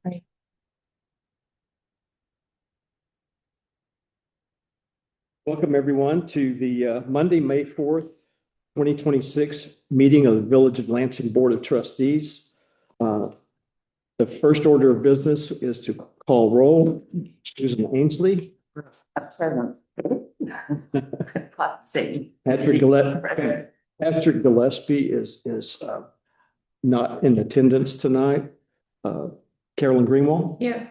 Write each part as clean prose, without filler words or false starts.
Right. Welcome, everyone, to the Monday, May 4th, 2026 meeting of the Village of Lansing Board of Trustees. The first order of business is to call roll. Susan Ainsley. Present. Patrick Gillespie is not in attendance tonight. Carolyn Greenwald. Yeah.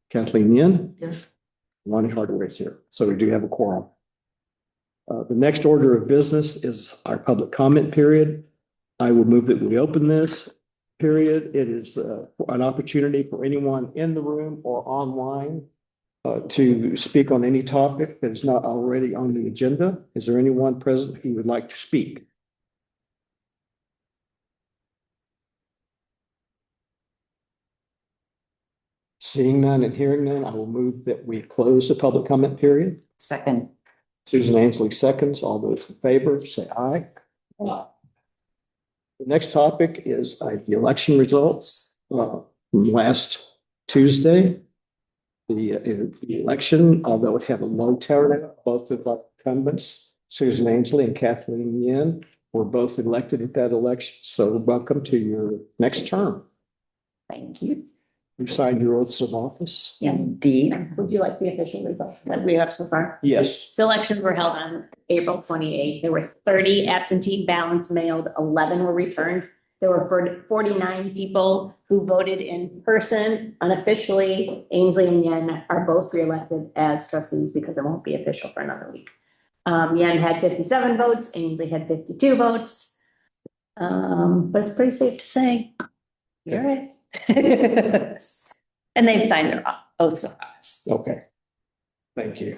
Kathleen Yin. Yes. Lonnie Hardaway is here, so we do have a quorum. The next order of business is our public comment period. I will move that we open this period. It is an opportunity for anyone in the room or online to speak on any topic that is not already on the agenda. Is there anyone present who would like to speak? Seeing none and hearing none, I will move that we close the public comment period. Second. Susan Ainsley seconds. All those in favor, say aye. Aye. The next topic is the election results from last Tuesday. The election, although it had a low turnout, both of our incumbents, Susan Ainsley and Kathleen Yin, were both elected at that election. So welcome to your next term. Thank you. You signed your oaths of office? Indeed. Would you like the official results that we have so far? Yes. So elections were held on April 28th. There were 30 absentee ballots mailed, 11 were returned. There were 49 people who voted in person. Unofficially, Ainsley and Yen are both reelected as trustees because it won't be official for another week. Yen had 57 votes, Ainsley had 52 votes. But it's pretty safe to say, you're right. And they've signed their oaths of office. Okay. Thank you.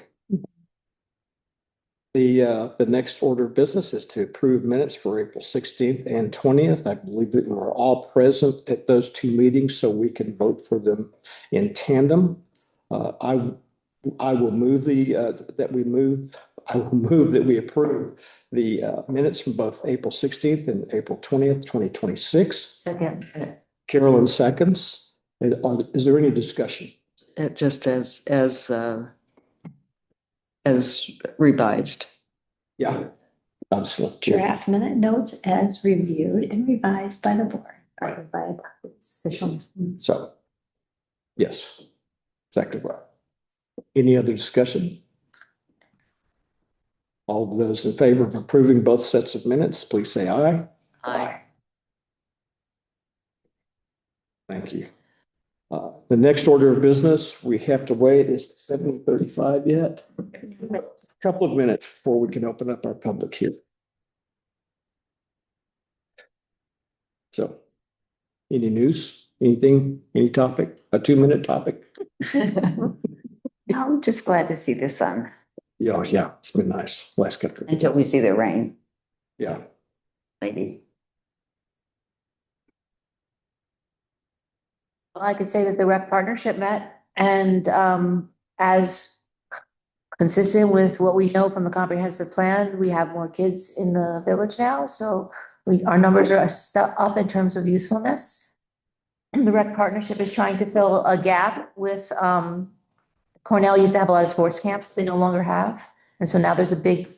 The next order of business is to approve minutes for April 16th and 20th. I believe that we're all present at those two meetings, so we can vote for them in tandem. I will move that we approve the minutes from both April 16th and April 20th, 2026. Second. Carolyn seconds. Is there any discussion? Just as revised. Yeah. Absolutely. Draft minute notes as reviewed and revised by the board. Right. By official. So, yes, exactly right. Any other discussion? All of those in favor of approving both sets of minutes, please say aye. Aye. Thank you. The next order of business, we have to wait. Is 7:35 yet? A couple of minutes before we can open up our public hearing. So, any news, anything, any topic, a 2-minute topic? I'm just glad to see the sun Yeah, it's been nice last couple. until we see the rain, Yeah. maybe. Well, I could say that the rec partnership met and as consistent with what we know from the comprehensive plan, we have more kids in the village now. So our numbers are up in terms of usefulness. And the rec partnership is trying to fill a gap with Cornell used to have a lot of sports camps they no longer have. And so now there's a big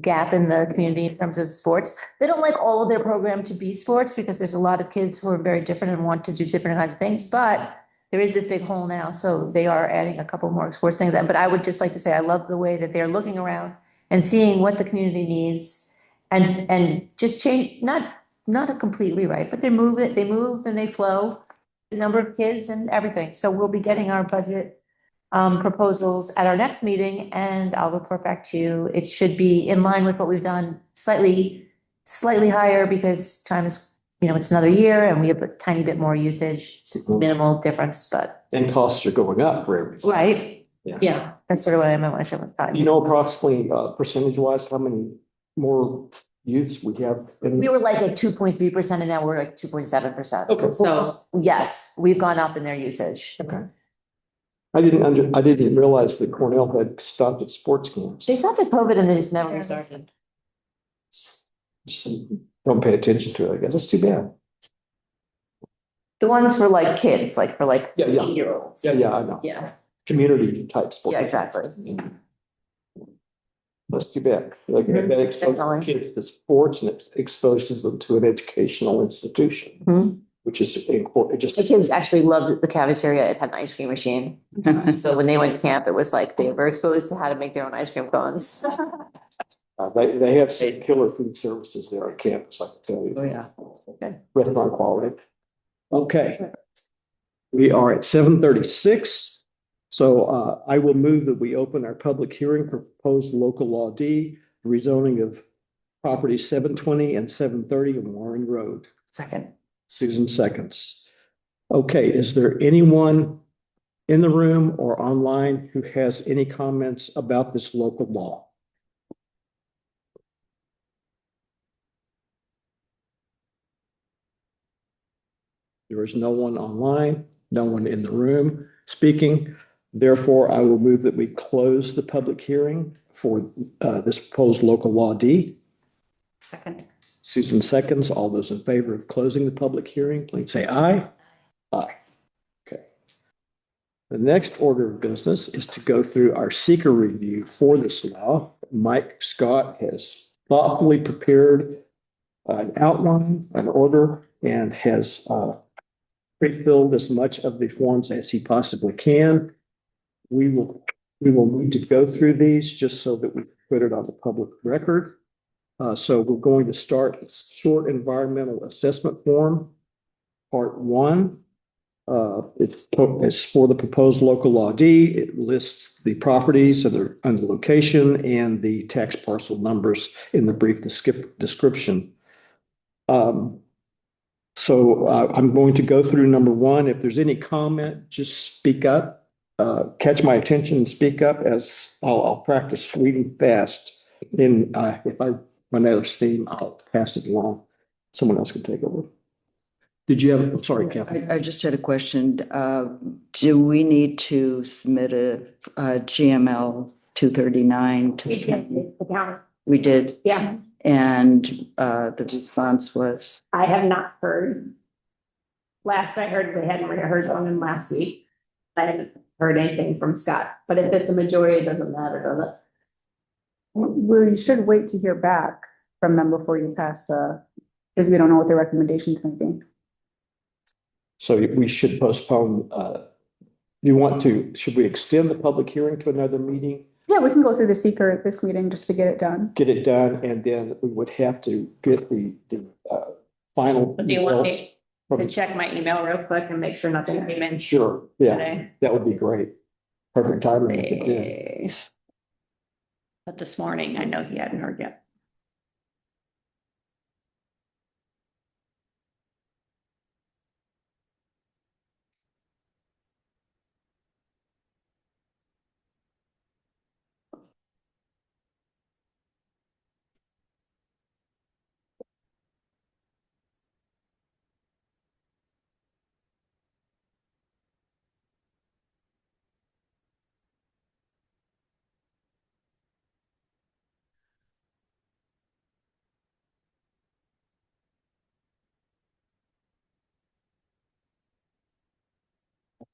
gap in the community in terms of sports. They don't like all of their program to be sports because there's a lot of kids who are very different and want to do different kinds of things, but there is this big hole now. So they are adding a couple more sports things. But I would just like to say, I love the way that they're looking around and seeing what the community needs and just change, not a complete rewrite, but they move and they flow the number of kids and everything. So we'll be getting our budget proposals at our next meeting, and I'll report back to you. It should be in line with what we've done, slightly higher because time is, it's another year and we have a tiny bit more usage. It's minimal difference, but. And costs are going up for everything. Right. Yeah. Yeah, that's sort of what I meant when I said with time. You know, approximately percentage wise, how many more youths we have? We were like at 2.3% and now we're like 2.7%. Okay. So yes, we've gone up in their usage. Okay. I didn't realize that Cornell had stopped at sports camps. They stopped at COVID and they just never restarted. Just don't pay attention to it, I guess. It's too bad. The ones for like kids, like for like Yeah, yeah. 8-year-olds. Yeah, I know. Yeah, Community type sport. yeah, exactly. That's too bad. Like, Mhm, that exposes definitely. kids to sports and it exposes them to an educational institution, Mhm. which is important. It just. The kids actually loved the cafeteria. It had an ice cream machine. So when they went to camp, it was like they were exposed to how to make their own ice cream cones. They have some killer food services there on campus, I can tell Oh, you. yeah. Restaurant quality. Okay. We are at 7:36. So I will move that we open our public hearing for proposed local law D, rezoning of property 720 and 730 on Warren Road. Second. Susan seconds. Okay, is there anyone in the room or online who has any comments about this local law? There is no one online, no one in the room speaking. Therefore, I will move that we close the public hearing for this proposed local law D. Second. Susan seconds. All those in favor of closing the public hearing, please say aye. Aye. Okay. The next order of business is to go through our seeker review for this law. Mike Scott has thoughtfully prepared an outline, an order, and has pre-filled as much of the forms as he possibly can. We will need to go through these just so that we put it on the public record. So we're going to start with short environmental assessment form, part 1. It's for the proposed local law D. It lists the properties and the location and the tax parcel numbers in the brief description. So I'm going to go through number 1. If there's any comment, just speak up. Catch my attention and speak up as I'll practice reading fast. Then if I run out of steam, I'll pass it along. Someone else can take over. Did you have, I'm sorry, Kathy. I just had a question. Do we need to submit a GML 239 to? The county. We did, Yeah, and the response was, I have not heard. Last I heard, they hadn't heard from him last week. I haven't heard anything from Scott, but if it's a majority, it doesn't matter, does it? Well, you should wait to hear back from them before you pass because we don't know what their recommendations may be. So we should postpone, should we extend the public hearing to another meeting? Yeah, we can go through the seeker at this meeting just to get it done. Get it done, and then we would have to get the final Do you want results. me to check my email real quick and make sure nothing came in Sure, yeah, today? that would be great. Perfect timing. to get it in. But this morning, I know he hadn't heard yet.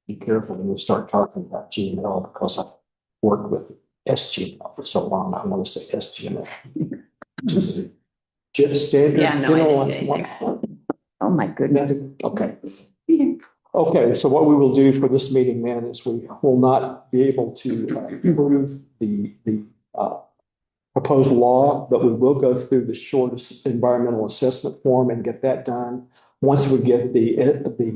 Be careful when you start talking about GML because I've worked with SGML for so long. I want to say SGML. Just standard. Yeah, no, I general didn't get anything. Oh, my goodness. Okay. Okay, so what we will do for this meeting then is we will not be able to approve the proposed law, but we will go through the shortest environmental assessment form and get that done. Once we get the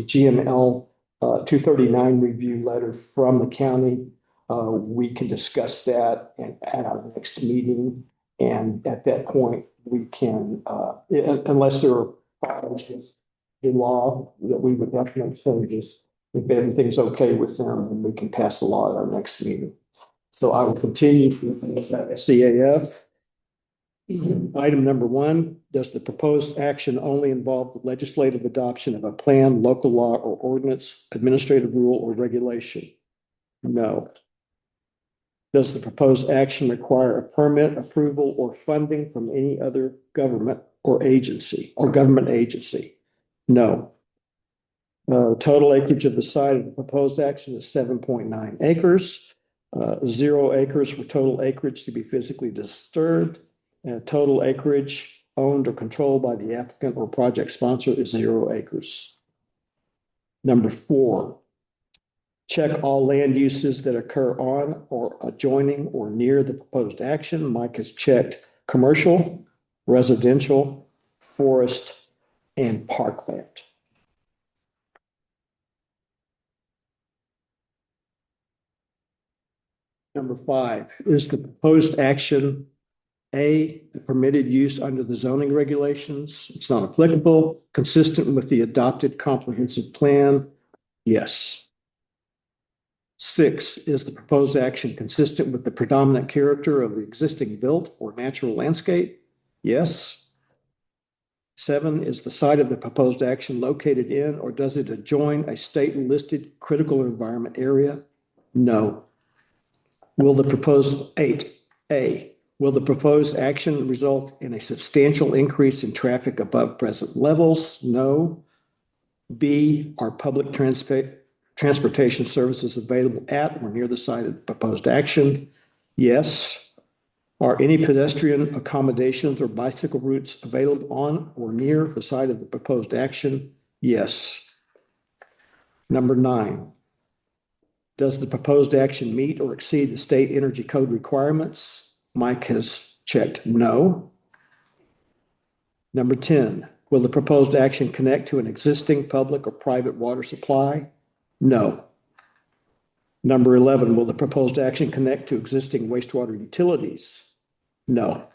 GML 239 review letter from the county, we can discuss that at our next meeting. And at that point, we can, unless there are problems with the law, that we would have to make changes. If everything's okay with them, then we can pass the law at our next meeting. So I will continue with CAF. Item number 1, does the proposed action only involve the legislative adoption of a plan, local law, or ordinance, administrative rule, or regulation? No. Does the proposed action require a permit, approval, or funding from any other government or agency or government agency? No. Total acreage of the site of the proposed action is 7.9 acres. 0 acres for total acreage to be physically disturbed. And total acreage owned or controlled by the applicant or project sponsor is 0 acres. Number 4, check all land uses that occur on or adjoining or near the proposed action. Mike has checked commercial, residential, forest, and parkland. Number 5, is the proposed action A, the permitted use under the zoning regulations? It's not applicable. Consistent with the adopted comprehensive plan? Yes. 6, is the proposed action consistent with the predominant character of the existing built or natural landscape? Yes. 7, is the site of the proposed action located in or does it adjoin a state-listed critical environment area? No. Will the proposed 8A, will the proposed action result in a substantial increase in traffic above present levels? No. B, are public transportation services available at or near the site of the proposed action? Yes. Are any pedestrian accommodations or bicycle routes available on or near the site of the proposed action? Yes. Number 9, does the proposed action meet or exceed the state energy code requirements? Mike has checked no. Number 10, will the proposed action connect to an existing public or private water supply? No. Number 11, will the proposed action connect to existing wastewater utilities? No.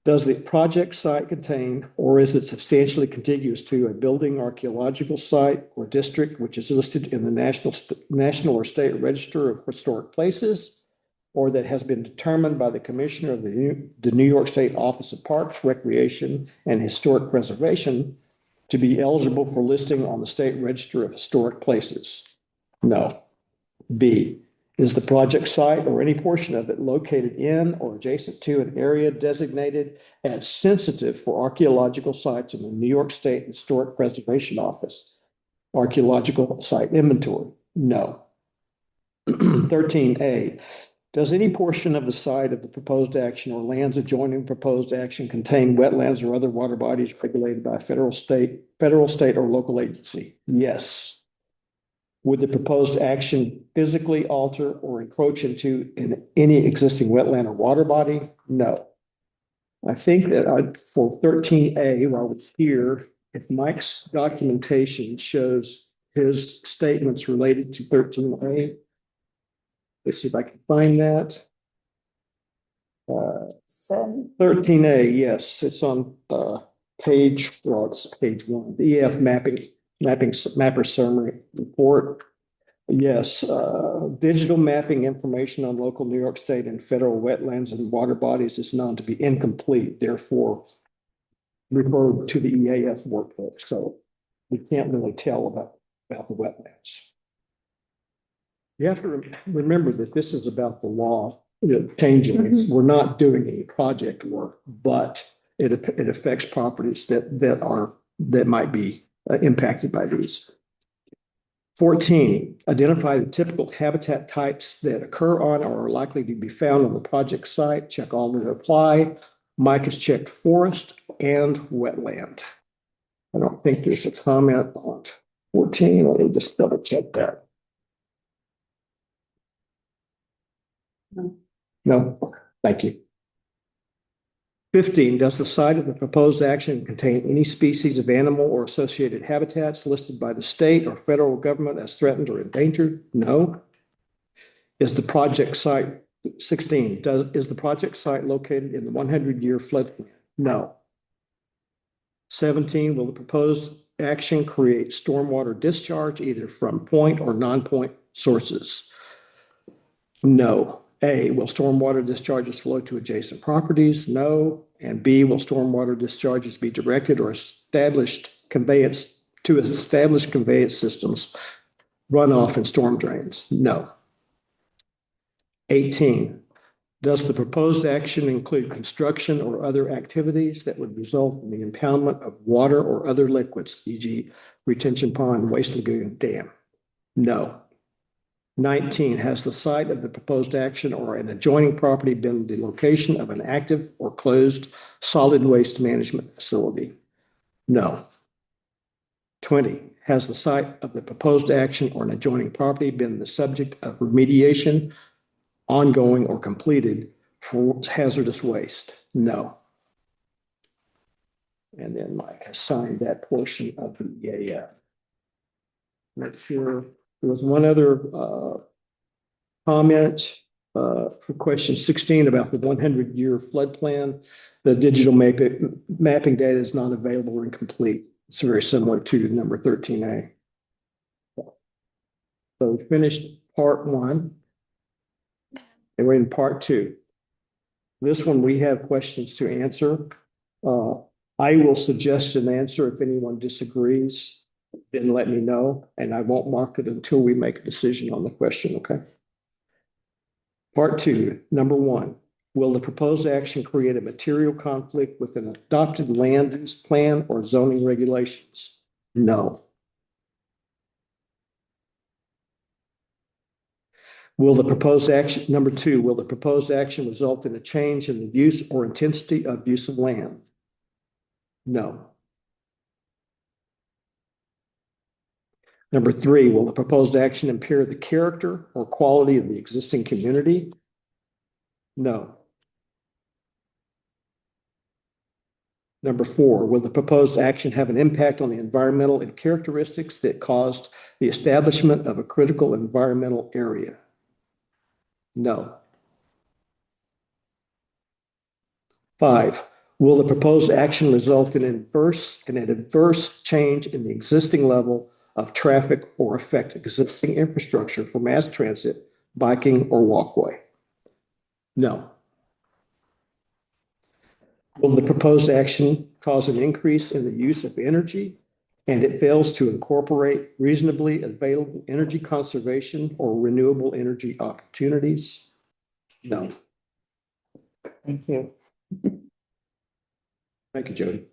Does the project site contain, or is it substantially contiguous to a building, archaeological site, or district which is listed in the National or State Register of Historic Places, or that has been determined by the Commissioner of the New York State Office of Parks, Recreation, and Historic Preservation to be eligible for listing on the State Register of Historic Places? No. B, is the project site or any portion of it located in or adjacent to an area designated as sensitive for archaeological sites in the New York State Historic Preservation Office? Archaeological site inventory? No. 13A, does any portion of the site of the proposed action or lands adjoining proposed action contain wetlands or other water bodies regulated by a federal, state, or local agency? Yes. Would the proposed action physically alter or encroach into any existing wetland or water body? No. I think that for 13A, while it's here, if Mike's documentation shows his statements related to 13A, let's see if I can find that. 13A, yes, it's on page, well, it's page 1, the EF mapper summary report. Yes, digital mapping information on local New York State and federal wetlands and water bodies is known to be incomplete, therefore referred to the EAF workbook. So we can't really tell about the wetlands. You have to remember that this is about the law changing. We're not doing any project work, but it affects properties that might be impacted by these. 14, identify the typical habitat types that occur on or are likely to be found on the project site. Check all that apply. Mike has checked forest and wetland. I don't think there's a comment on 14. Let me just double check that. No, thank you. 15, does the site of the proposed action contain any species of animal or associated habitats listed by the state or federal government as threatened or endangered? No. Is the project site, 16, is the project site located in the 100-year floodplain? No. 17, will the proposed action create stormwater discharge either from point or non-point sources? No. A, will stormwater discharges flow to adjacent properties? No. And B, will stormwater discharges be directed or established conveyance systems, runoff and storm drains? No. 18, Does the proposed action include construction or other activities that would result in the impoundment of water or other liquids, e.g. retention pond, waste lagoon, dam? No. 19, has the site of the proposed action or an adjoining property been the location of an active or closed solid waste management facility? No. 20, has the site of the proposed action or an adjoining property been the subject of remediation, ongoing or completed for hazardous waste? No. And then Mike has signed that portion of the EAF. Make sure there was one other comment for question 16 about the 100-year flood plan. The digital mapping data is not available or incomplete. It's very similar to number 13A. So we finished part 1. And we're in part 2. This one, we have questions to answer. I will suggest an answer. If anyone disagrees, then let me know, and I won't mark it until we make a decision on the question, okay? Part 2, number 1, will the proposed action create a material conflict with an adopted land use plan or zoning regulations? No. Will the proposed action, number 2, will the proposed action result in a change in the use or intensity of use of land? No. Number 3, will the proposed action impair the character or quality of the existing community? No. Number 4, will the proposed action have an impact on the environmental and characteristics that caused the establishment of a critical environmental area? No. 5, will the proposed action result in an adverse change in the existing level of traffic or affect existing infrastructure for mass transit, biking, or walkway? No. Will the proposed action cause an increase in the use of energy and it fails to incorporate reasonably available energy conservation or renewable energy opportunities? No. Thank you. Thank you, Jody.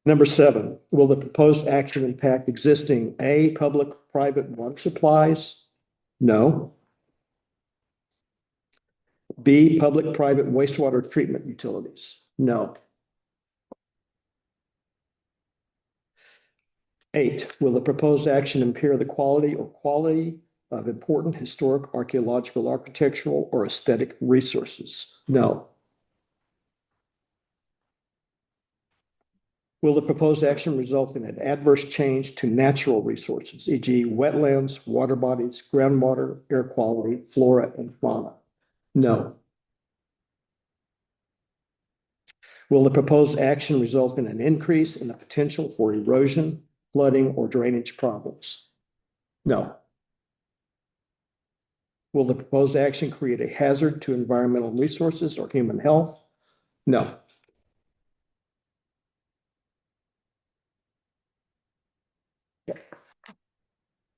Number 7, will the proposed action impact existing A, public-private water supplies? No. B, public-private wastewater treatment utilities? No. 8, will the proposed action impair the quality of important historic, archaeological, architectural, or aesthetic resources? No. Will the proposed action result in an adverse change to natural resources, e.g. wetlands, water bodies, groundwater, air quality, flora, and fauna? No. Will the proposed action result in an increase in the potential for erosion, flooding, or drainage problems? No. Will the proposed action create a hazard to environmental resources or human health? No.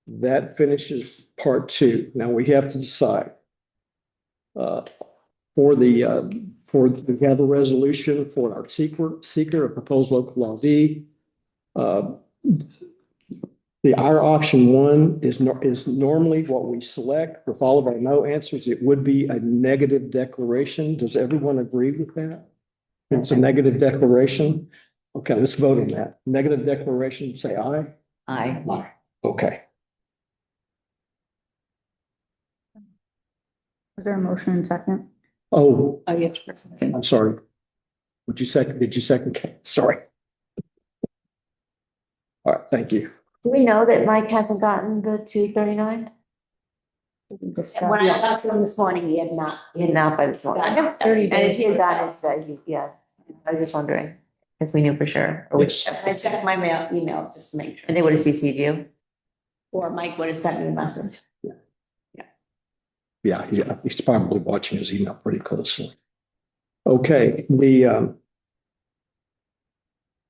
That finishes part 2. Now we have to decide. We have a resolution for our seeker of proposed local law D. Our option 1 is normally what we select. With all of our no answers, it would be a negative declaration. Does everyone agree with that? It's a negative declaration. Okay, let's vote on that. Negative declaration, say aye. Aye. Aye. Okay. Is there a motion and second? Oh, yes. I'm sorry. Did you second? Kate? Sorry. All right, thank you. Do we know that Mike hasn't gotten the 239? When I talked to him this morning, he had not. He had not by this morning. Got it. 30 And if days. he had gotten it today, yeah, I was just wondering if we knew for sure. Or which, I checked my email just to make sure. and they would have CC'd you. Or Mike would have sent me a message. Yeah, he's probably watching his email pretty closely. Okay, the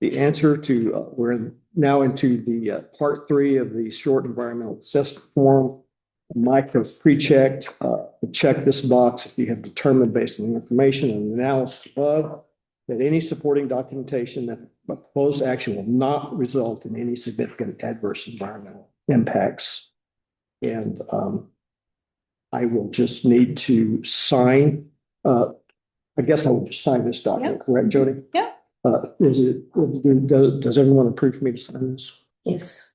answer to, we're now into the part 3 of the short environmental assessment form. Mike has pre-checked, check this box if you have determined based on the information and analysis above that any supporting documentation that a proposed action will not result in any significant adverse environmental impacts. And I will just need to sign, I guess I will just sign this document, correct, Jody? Yeah. Does everyone approve for me to sign this? Yes.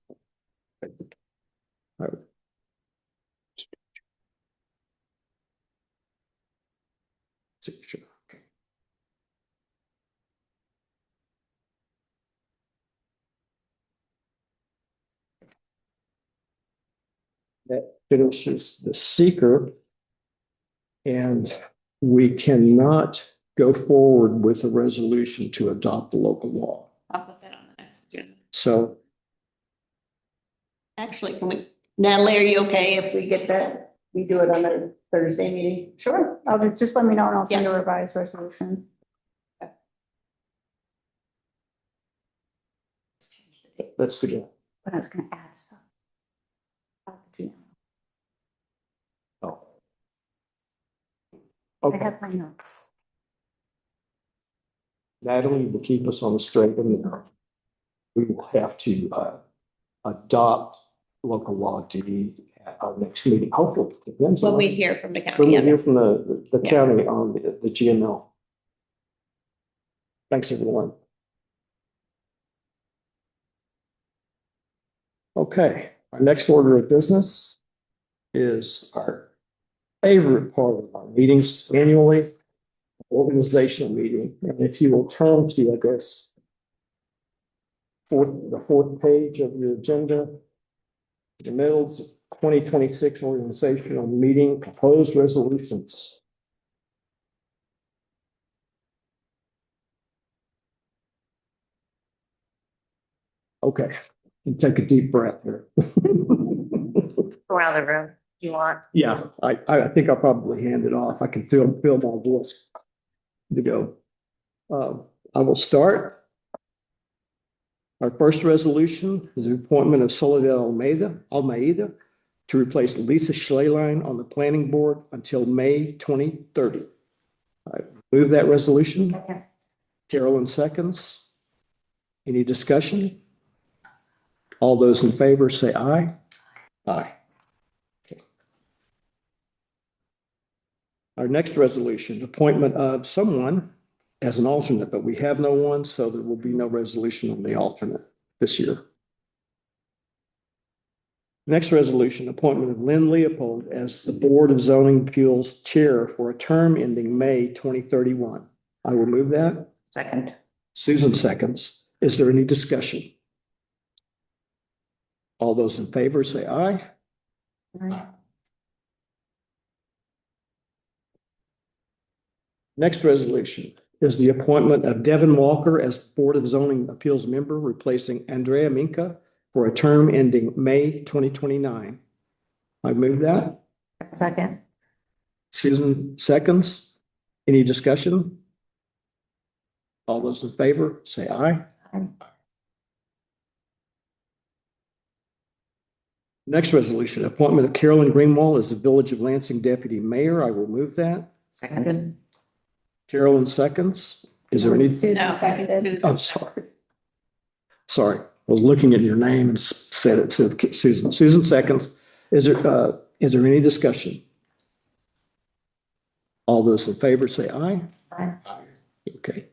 Signature. Okay. That finishes the seeker. And we cannot go forward with a resolution to adopt the local law. I'll put that on the next agenda. So Actually, can we, Natalie, are you okay if we get that? We do it on the Thursday meeting? Sure, just let me know and I'll send a revised resolution. let's do that. But I was gonna add stuff. Oh. I Okay, have my notes. Natalie will keep us on the straight and narrow. We will have to adopt local law to at our next meeting, hopefully. Depends When on- we hear from the When county. we yeah. hear from the Yeah. county on the GML. Thanks, everyone. Okay, our next order of business is our favorite part of our meetings annually, organizational meeting. And if you will turn to, I guess, the fourth page of your agenda, the middle's 2026 organizational meeting proposed resolutions. Okay, you take a deep breath here. Around the room, you want? Yeah, I think I'll probably hand it off. I can feel my voice to go. I will start. Our first resolution is the appointment of Soledad Almeida to replace Lisa Schleline on the planning board until May 2030. I move that resolution. Second. Carolyn seconds. Any discussion? All those in favor say aye. Aye. Okay. Our next resolution, appointment of someone as an alternate, but we have no one, so there will be no resolution on the alternate this year. Next resolution, appointment of Lynn Leopold as the Board of Zoning Appeals Chair for a term ending May 2031. I will move that. Second. Susan seconds. Is there any discussion? All those in favor say aye. Next resolution is the appointment of Devin Walker as Board of Zoning Appeals member, replacing Andrea Minka for a term ending May 2029. I move that. Second. Susan seconds. Any discussion? All those in favor say aye. Aye. Next resolution, appointment of Carolyn Greenwald as the Village of Lansing Deputy Mayor. I will move that. Second. Carolyn seconds. Is there any? Susan No, seconded. Susan. I'm sorry. Sorry, I was looking at your name and said Susan. Susan seconds. Is there any discussion? All those in favor say aye. Aye. Okay.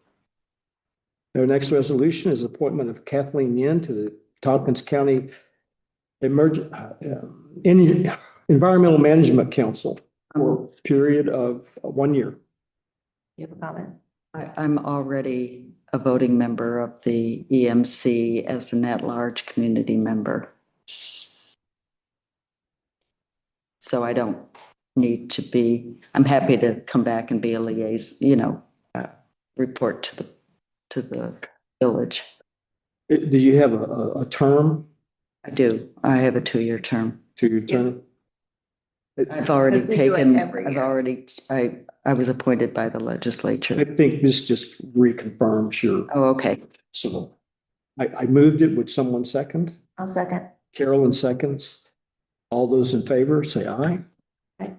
Our next resolution is appointment of Kathleen Yin to the Tompkins County Environmental Management Council for a period of 1 year. You have a comment? I'm already a voting member of the EMC as an at-large community member. So I don't need to be, I'm happy to come back and be a liaison, report to the village. Do you have a term I do. I have a 2-year term. to your term? I've already Because we do it taken, every year. I was appointed by the legislature. I think this just reconfirms your, Oh, okay. so I moved it. Would someone second? I'll second. Carolyn seconds. All those in favor, say aye. Aye.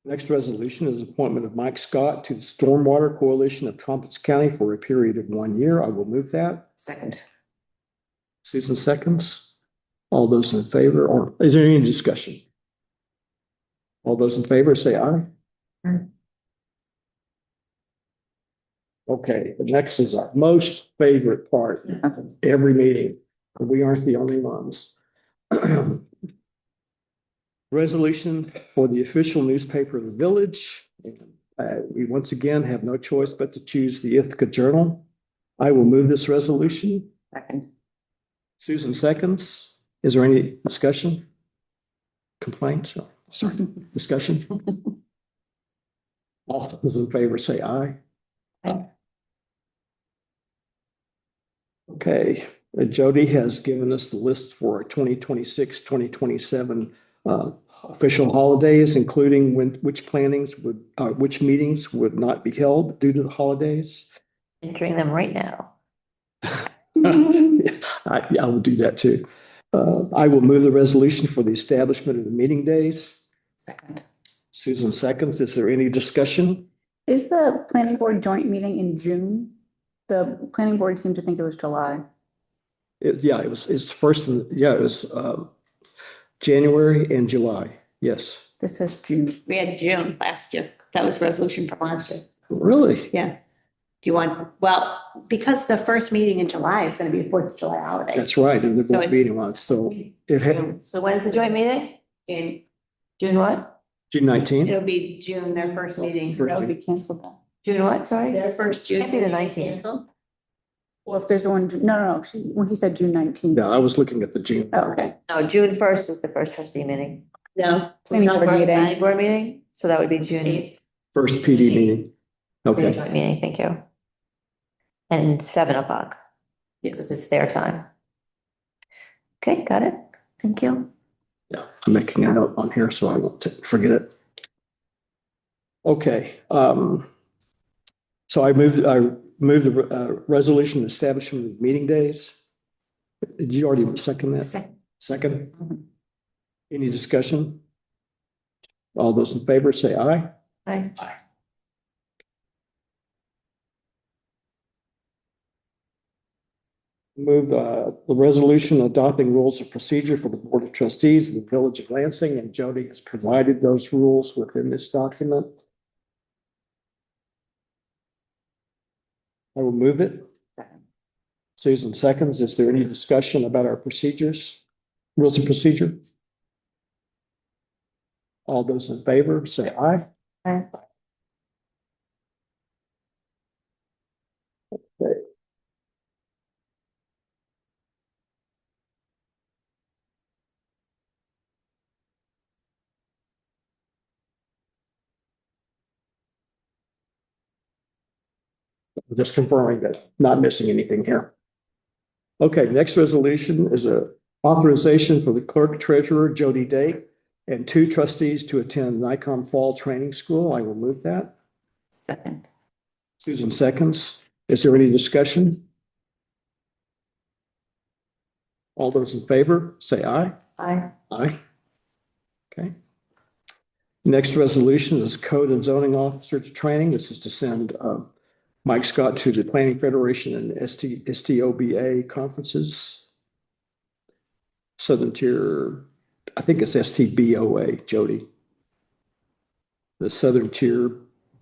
Next resolution is appointment of Mike Scott to the Stormwater Coalition of Tompkins County for a period of 1 year. I will move that. Second. Susan seconds. All those in favor, or is there any discussion? All those in favor, say aye. Aye. Okay, the next is our most favorite part of every meeting. We aren't the only ones. Resolution for the official newspaper of the village. We once again have no choice but to choose the Ithaca Journal. I will move this resolution. Second. Susan seconds. Is there any discussion? Complaints? Oh, sorry, discussion? All those in favor say aye. Aye. Okay, Jody has given us the list for 2026, 2027 official holidays, including which meetings would not be held due to the holidays. Entering them right now. I will do that too. I will move the resolution for the establishment of the meeting days. Second. Susan seconds. Is there any discussion? Is the planning board joint meeting in June? The planning board seemed to think it was July. It's first, it was January and July. Yes. This says June. We had June last year. That was resolution from last year. Really? Yeah. Do you want, well, because the first meeting in July is going to be a 4th of July holiday. That's right. And the So board it's- meeting was, so it had So when is the joint meeting? June. June what? June 19th. It'll be June, their first meeting. First That would be canceled then. June what, sorry? Their first June. Can't be the meeting is 19th. canceled. Well, if there's one, no, when he said June 19th. No, I was looking at the June. Oh, okay. No, June 1st is the first trustee meeting. No. Planning not board first meeting. Planning board meeting, so that would be June 8th. First PD meeting. Okay. Joint meeting, thank you. And 7 o'clock, because Yes. it's their time. Okay, got it. Thank you. Yeah, I'm making a note on here so I won't forget it. Okay, so I moved the resolution establishment of meeting days. Did you already second that? Second. Second? Mhm. Any discussion? All those in favor say aye. Aye. Move the resolution adopting rules of procedure for the Board of Trustees of the Village of Lansing, and Jody has provided those rules within this document. I will move it. Second. Susan seconds. Is there any discussion about our procedures, rules of procedure? All those in favor say aye. Aye. Okay. Just confirming that, not missing anything here. Okay, next resolution is a authorization for the clerk treasurer, Jody Day, and 2 trustees to attend NICOM Fall Training School. I will move that. Second. Susan seconds. Is there any discussion? All those in favor, say aye. Aye. Aye. Okay. Next resolution is Code and Zoning Officer to Training. This is to send Mike Scott to the Planning Federation and STOBA conferences. Southern Tier, I think it's STBOA, Jody. The Southern Tier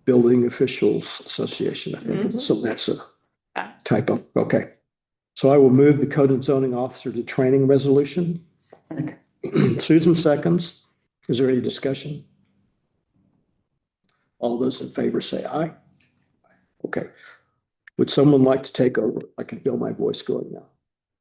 Building Officials Association, I think. Mhm. So that's a typo. Okay. So I will move the Code and Zoning Officer to Training resolution. Second. Susan seconds. Is there any discussion? All those in favor say aye. Okay. Would someone like to take over? I can feel my voice going now.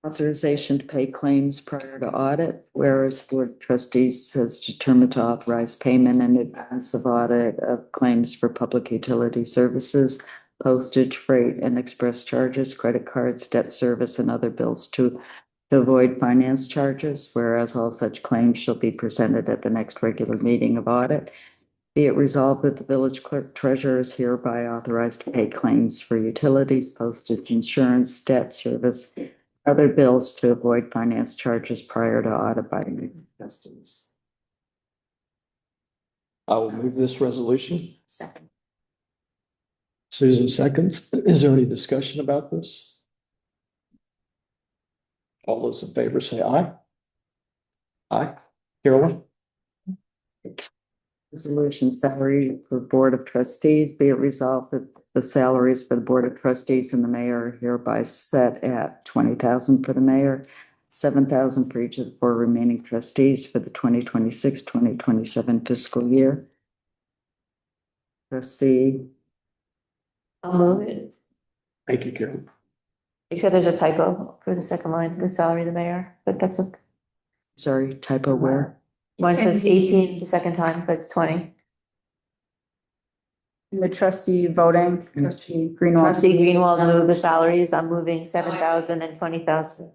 Authorization to pay claims prior to audit, whereas the Board of Trustees has determined to authorize payment in advance of audit of claims for public utility services, postage, freight, and express charges, credit cards, debt service, and other bills to avoid finance charges, whereas all such claims shall be presented at the next regular meeting of audit. Be it resolved that the village clerk treasurer is hereby authorized to pay claims for utilities, postage, insurance, debt service, other bills to avoid finance charges prior to audit by the trustees. I will move this resolution. Second. Susan seconds. Is there any discussion about this? All those in favor say aye. Aye. Carolyn? Resolution salary for Board of Trustees, be it resolved that the salaries for the Board of Trustees and the mayor are hereby set at 20,000 for the mayor, 7,000 for each of the 4 remaining trustees for the 2026-2027 fiscal year. Trustee, I'll move it, Thank you, Carolyn. except there's a typo for the second line, the salary of the mayor, but that's a, sorry, typo where? mine says 18 the second time, but it's 20. The trustee voting, trustee Greenwald. Trustee Greenwald moved the salaries, I'm moving 7,000 and 20,000.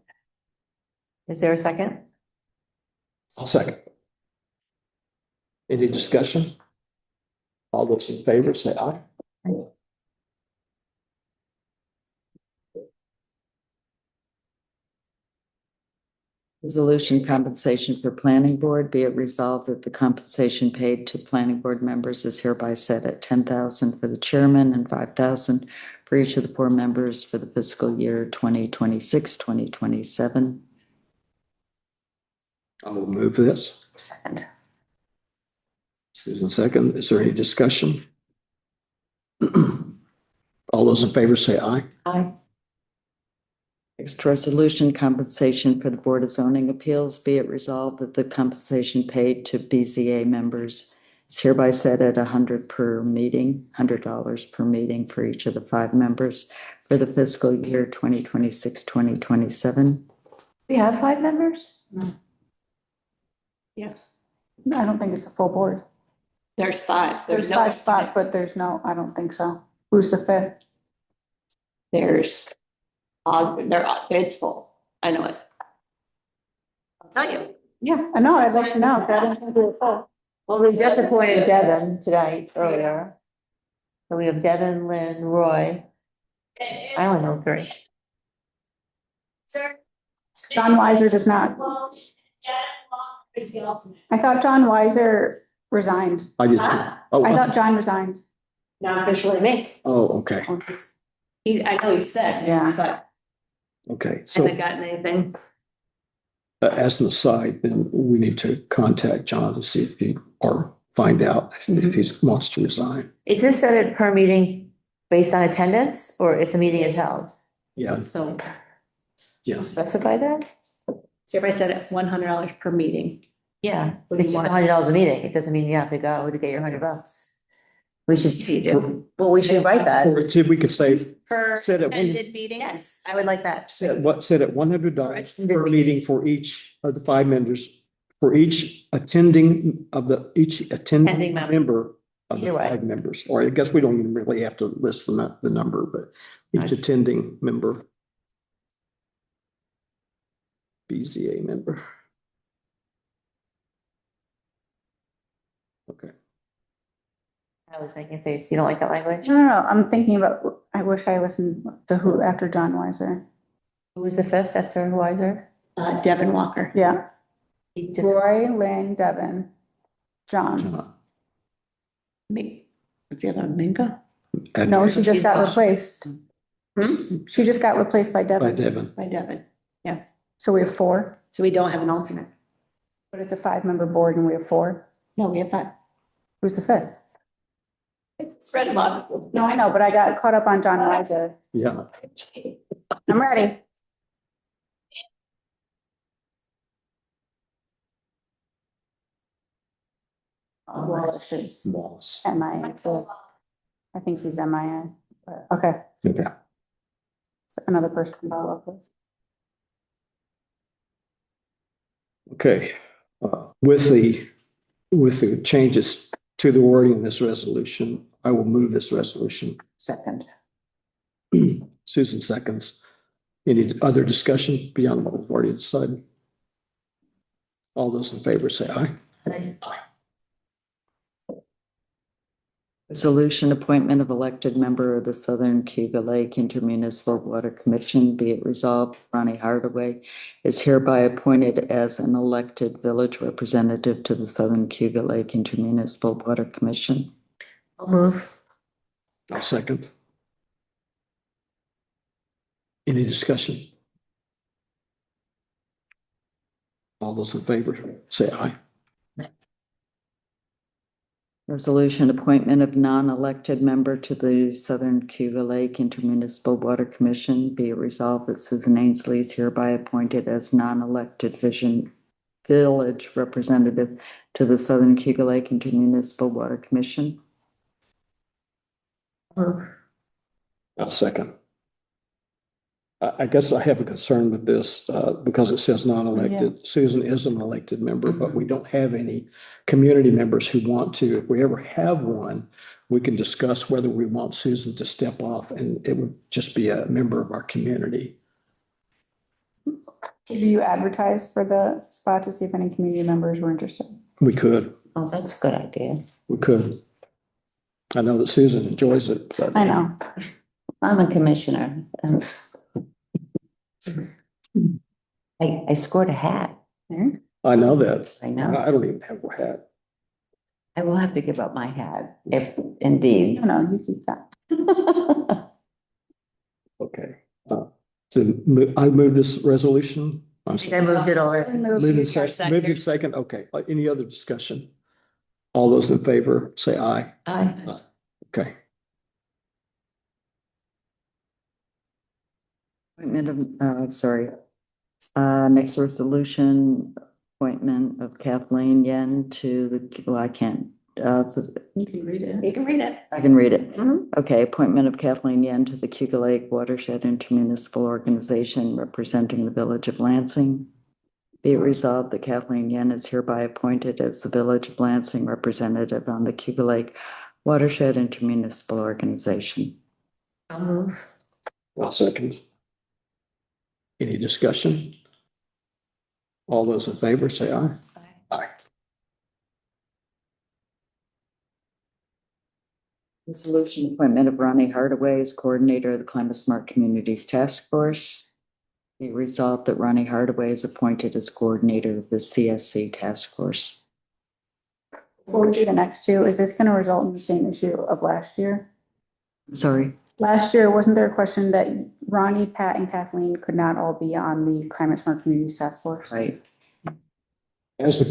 Is there a second? I'll second. Any discussion? All those in favor say aye. Resolution compensation for planning board, be it resolved that the compensation paid to planning board members is hereby set at 10,000 for the chairman and 5,000 for each of the 4 members for the fiscal year 2026-2027. I will move this. Second. Susan second. Is there any discussion? All those in favor say aye. Aye. Next resolution, compensation for the Board of Zoning Appeals, be it resolved that the compensation paid to BZA members is hereby set at $100 per meeting, $100 per meeting for each of the 5 members for the fiscal year 2026-2027. We have 5 members? Yes, I don't think it's a full board. there's 5. There's no 5 spots, but there's no, I don't think so. Who's the 5th? There's, it's full. I know it. I'll tell you. Yeah, I know, I'd like to know, if that isn't full. Well, we just appointed Devin tonight, earlier. So we have Devin, Lynn, Roy. I only know 3. Sir. John Weiser does not. Well, is the alternate. I thought John Weiser resigned. I did. Oh, I thought John resigned. Not officially me. oh, okay, I know he's sick. Yeah. But okay. I So haven't gotten anything. as an aside, then we need to contact John to see if he, or find out if he wants to resign. Is this set at per meeting based on attendance or if the meeting is held? Yeah, So yeah. Specify that? everybody said it $100 per meeting. Yeah, but it's just $100 a meeting. It doesn't mean you have to go to get your $100. We should, well, we should write that. Or if we could say, Per Said it when- attended meeting? Yes, I would like that. set at $100 Attended per meeting. meeting for each of the 5 members, for each attending Attending member. member of the Either way. 5 members. Or I guess we don't even really have to list the number, but each Nice. attending member. BZA member. Okay. I was making a face. You don't like that language? No, I'm thinking about, I wish I listened to who after John Weiser. Who was the 5th after Weiser? Devin Walker. Yeah, He just, Roy, Lynn, Devin, John. John. Me. What's the other one? Minka? No, she just got replaced. Hmm? She just got replaced by By Devin. Devin. By Devin. So we have 4, So we don't have an alternate. but it's a 5-member board and we have 4. No, we have 5. Who's the 5th? It's read a lot. No, I know, but I got caught up on John Weiser. Yeah. I'm ready. Walsh is Moss. MIA. I think he's MIA, but okay, Okay. so another person to follow up with. Okay. With the changes to the wording in this resolution, I will move this resolution. second. Susan seconds. Any other discussion beyond what we've already decided? All those in favor say aye. Resolution appointment of elected member of the Southern Cuba Lake Intermunicipal Water Commission. Be it resolved, Ronnie Hardaway is hereby appointed as an elected village representative to the Southern Cuba Lake Intermunicipal Water Commission. I'll move. I'll second. Any discussion? All those in favor, say aye. Resolution appointment of non-elected member to the Southern Cuba Lake Intermunicipal Water Commission. Be it resolved that Susan Ainsley is hereby appointed as non-elected village representative to the Southern Cuba Lake Intermunicipal Water Commission. Move. I'll second. I guess I have a concern with this, because it says non-elected. Susan is an elected member, but we don't have any community members who want to. If we ever have one, we can discuss whether we want Susan to step off, and it would just be a member of our community. Do you advertise for the spot to see if any community members were interested? We could, Oh, that's a good idea. we could. I know that Susan enjoys it, but. I know. I'm a commissioner. I scored a hat. I know that. I know. I don't even have a hat. I will have to give up my hat if indeed. No, you keep that. Okay. I move this resolution. I'm I moved it already. Moved in second. Okay. Any other discussion? All those in favor, say aye. Aye. Okay. Appointment of, next resolution, appointment of Kathleen Yen to the, well, I can't, You can read it. You can read it. I can read it. Mhm. Okay, appointment of Kathleen Yen to the Cuba Lake Watershed Intermunicipal Organization representing the Village of Lansing. Be it resolved that Kathleen Yen is hereby appointed as the Village of Lansing representative on the Cuba Lake Watershed Intermunicipal Organization. I'll move. I'll second. Any discussion? All those in favor, say aye. Aye. Resolution appointment of Ronnie Hardaway as coordinator of the Climate Smart Communities Task Force. Be resolved that Ronnie Hardaway is appointed as coordinator of the CSC Task Force. Before we do the next two, is this gonna result in the same issue of last year? Sorry. Last year, wasn't there a question that Ronnie, Pat, and Kathleen could not all be on the Climate Smart Communities Task Force? Right. As the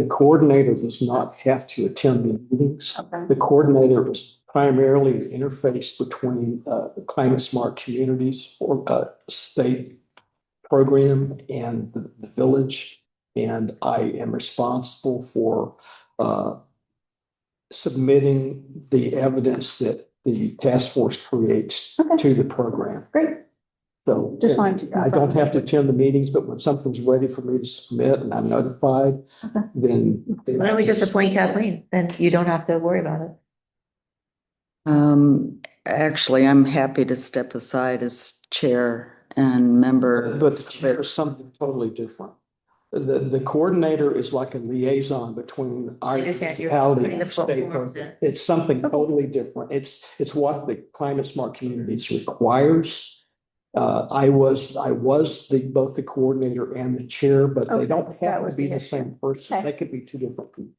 coordinator does not have to attend the meetings. Okay. The coordinator is primarily the interface between the Climate Smart Communities or state program and the village. And I am responsible for submitting the evidence that the task force creates Okay. to the program. Great. So Just wanted to I don't confirm. have to attend the meetings, but when something's ready for me to submit and I'm notified, Okay. then. Why don't we just appoint Kathleen? Then you don't have to worry about it. Actually, I'm happy to step aside as chair and member. But the chair is something totally different. The coordinator is like a liaison between our I understand. You're municipality putting the and full state forms program. in. It's something totally different. It's what the Climate Smart Communities requires. I was both the coordinator and the chair, but they Okay, don't that have to was be the the same person. Okay. They could be two different people.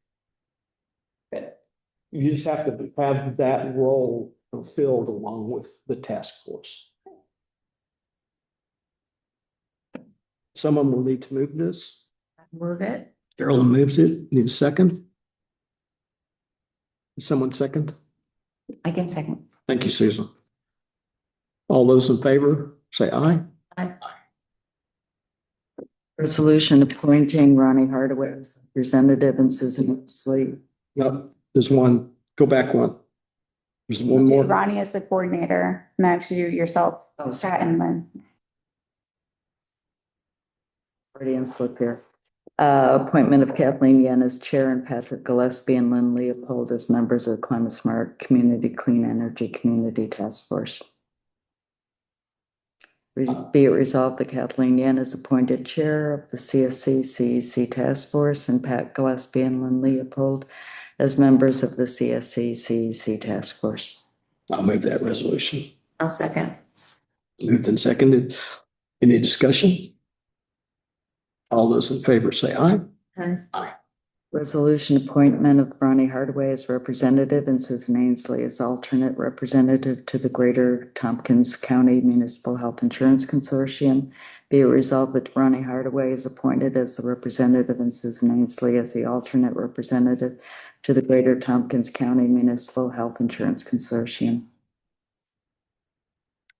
You just have to have that role fulfilled along with the task force. Someone will need to move this. Move it. Carolyn moves it. Need a second? Someone second? I can second. Thank you, Susan. All those in favor, say aye. Resolution appointing Ronnie Hardaway as representative and Susan Ainsley. No, there's one. Go back one. There's one more. Ronnie is the coordinator, and that's you, yourself, Oh, Pat, and Lynn. Already in slip here. Appointment of Kathleen Yen as chair and Patrick Gillespie and Lynn Leopold as members of the Climate Smart Community Clean Energy Community Task Force. Be it resolved that Kathleen Yen is appointed chair of the CSC CEC Task Force and Pat Gillespie and Lynn Leopold as members of the CSC CEC Task Force. I'll move that resolution. I'll second. Moved and seconded. Any discussion? All those in favor say aye. Aye. Resolution appointment of Ronnie Hardaway as representative and Susan Ainsley as alternate representative to the Greater Tompkins County Municipal Health Insurance Consortium. Be it resolved that Ronnie Hardaway is appointed as the representative and Susan Ainsley as the alternate representative to the Greater Tompkins County Municipal Health Insurance Consortium.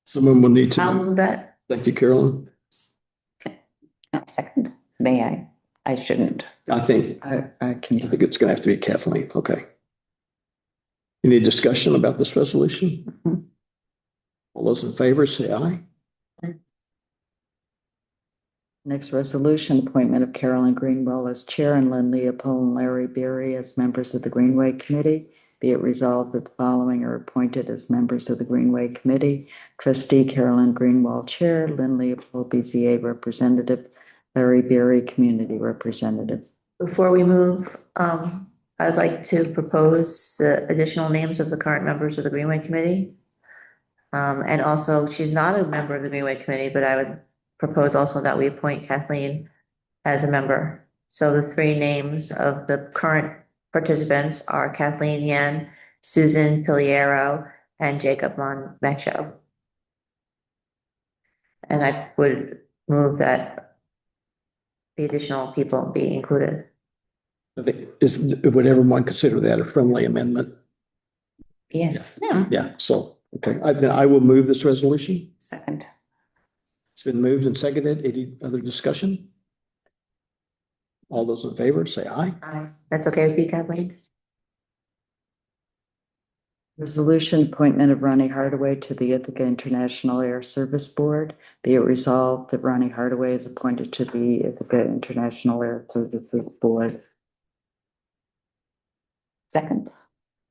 Someone will need I'll to. move that. Thank you, Carolyn. Second, may I? I shouldn't. I think I can. it's gonna have to be Kathleen. Okay. Any discussion about this resolution? Mhm. All those in favor say aye. Next resolution, appointment of Carolyn Greenwell as chair and Lynn Leopold and Larry Berry as members of the Greenway Committee. Be it resolved that the following are appointed as members of the Greenway Committee. Trustee Carolyn Greenwell, chair, Lynn Leopold, BZA representative, Larry Berry, community representative. Before we move, I'd like to propose the additional names of the current members of the Greenway Committee. And also, she's not a member of the Greenway Committee, but I would propose also that we appoint Kathleen as a member. So the three names of the current participants are Kathleen Yen, Susan Piliero, and Jacob Monmecho. And I would move that the additional people be included. I think would everyone consider that a friendly amendment? Yes, Yeah, so, okay, then I will move this resolution. second. It's been moved and seconded. Any other discussion? All those in favor say aye. Aye. That's okay with you, Kathleen? Resolution appointment of Ronnie Hardaway to the Ithaca International Air Service Board. Be it resolved that Ronnie Hardaway is appointed to the Ithaca International Air Services Board. Second,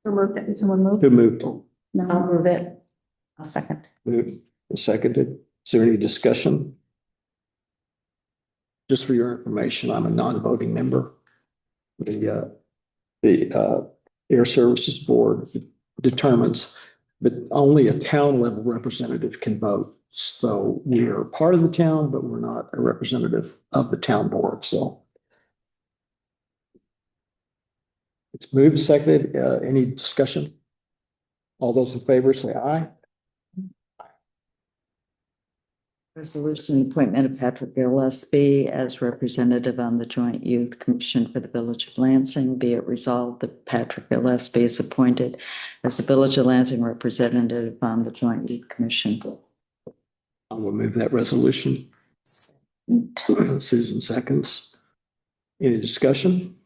Who moved it? Did someone move? Who moved? I'll No. move it. I'll second. Moved and seconded. Is there any discussion? Just for your information, I'm a non-voting member. The Air Services Board determines, but only a town level representative can vote. So we are part of the town, but we're not a representative of the town board, so. It's moved, seconded. Any discussion? All those in favor say aye. Resolution appointment of Patrick Gillespie as representative on the Joint Youth Commission for the Village of Lansing. Be it resolved that Patrick Gillespie is appointed as the Village of Lansing representative on the Joint Youth Commission. I will move that resolution. Susan seconds. Any discussion?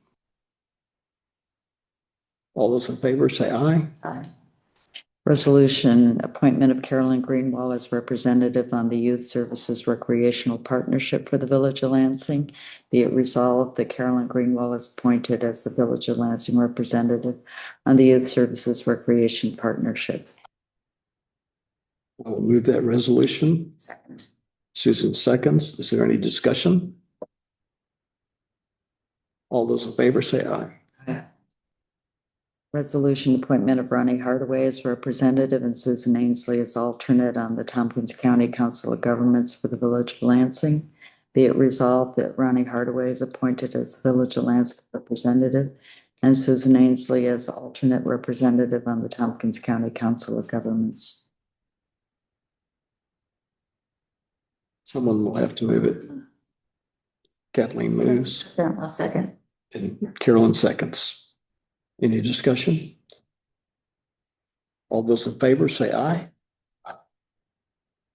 All those in favor say aye. Aye. Resolution appointment of Carolyn Greenwell as representative on the Youth Services Recreational Partnership for the Village of Lansing. Be it resolved that Carolyn Greenwell is appointed as the Village of Lansing representative on the Youth Services Recreation Partnership. I will move that resolution. Second. Susan seconds. Is there any discussion? All those in favor say aye. Resolution appointment of Ronnie Hardaway as representative and Susan Ainsley as alternate on the Tompkins County Council of Governments for the Village of Lansing. Be it resolved that Ronnie Hardaway is appointed as the Village of Lansing representative and Susan Ainsley as alternate representative on the Tompkins County Council of Governments. Someone will have to move it. Kathleen moves I'll second. and Carolyn seconds. Any discussion? All those in favor say aye.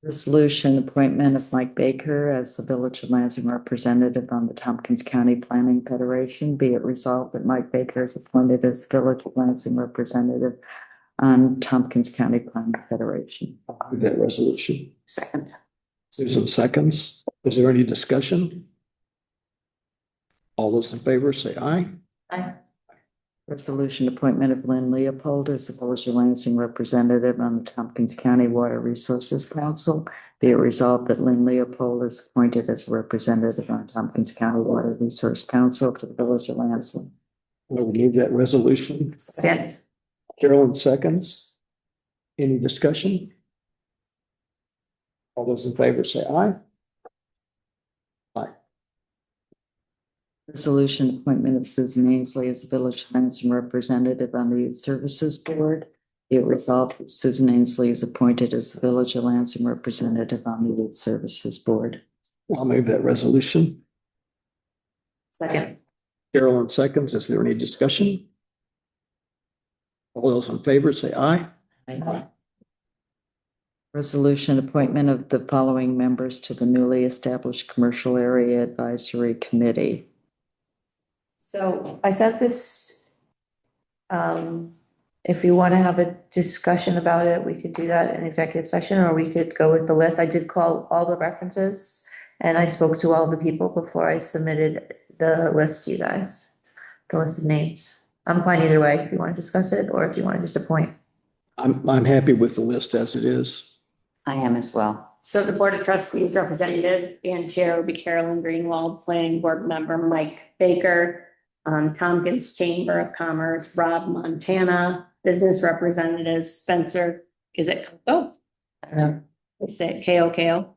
Resolution appointment of Mike Baker as the Village of Lansing representative on the Tompkins County Planning Federation. Be it resolved that Mike Baker is appointed as the Village of Lansing representative on Tompkins County Planning Federation. Move that resolution. Second, Susan seconds. Is there any discussion? All those in favor say aye. Aye. Resolution appointment of Lynn Leopold as the Village of Lansing representative on the Tompkins County Water Resources Council. Be it resolved that Lynn Leopold is appointed as a representative on Tompkins County Water Resource Council to the Village of Lansing. I will move that resolution. Second. Carolyn seconds. Any discussion? All those in favor say aye. Aye. Resolution appointment of Susan Ainsley as Village Lansing representative on the Youth Services Board. Be it resolved that Susan Ainsley is appointed as the Village of Lansing representative on the Youth Services Board. I'll move that resolution. Second. Carolyn seconds. Is there any discussion? All those in favor say aye. Aye. Resolution appointment of the following members to the newly established Commercial Area Advisory Committee. So I sent this, if you want to have a discussion about it, we could do that in executive session, or we could go with the list. I did call all the references and I spoke to all the people before I submitted the list to you guys, the list of names. I'm fine either way, if you want to discuss it or if you want to just appoint. I'm happy with the list as it is. I am as well. So the Board of Trustees representative and chair will be Carolyn Greenwald, planning board member Mike Baker, Tompkins Chamber of Commerce, Rob Montana, business representatives Spencer, is it Coco? I don't know. They say it KOKO.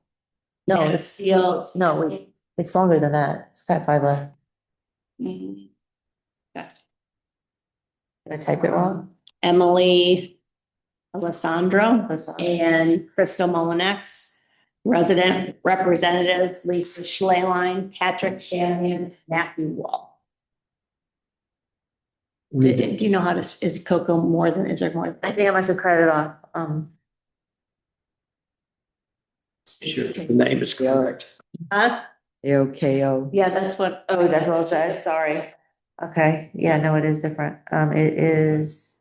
No, And it's, Seal. no, it's longer than that. It's got 5 on. Mhm. Okay. Did I type it wrong? Emily Alessandro That's all. and Crystal Molinex. Resident representatives Lisa Schleline, Patrick Shanahan, Matthew Wall. We Do need you know how to, is Coco more than, is there more? I think I must have cut it off. to make sure the name is correct. Huh? AOKO. Yeah, that's what. Oh, that's what I said, sorry. Okay, yeah, no, it is different. It is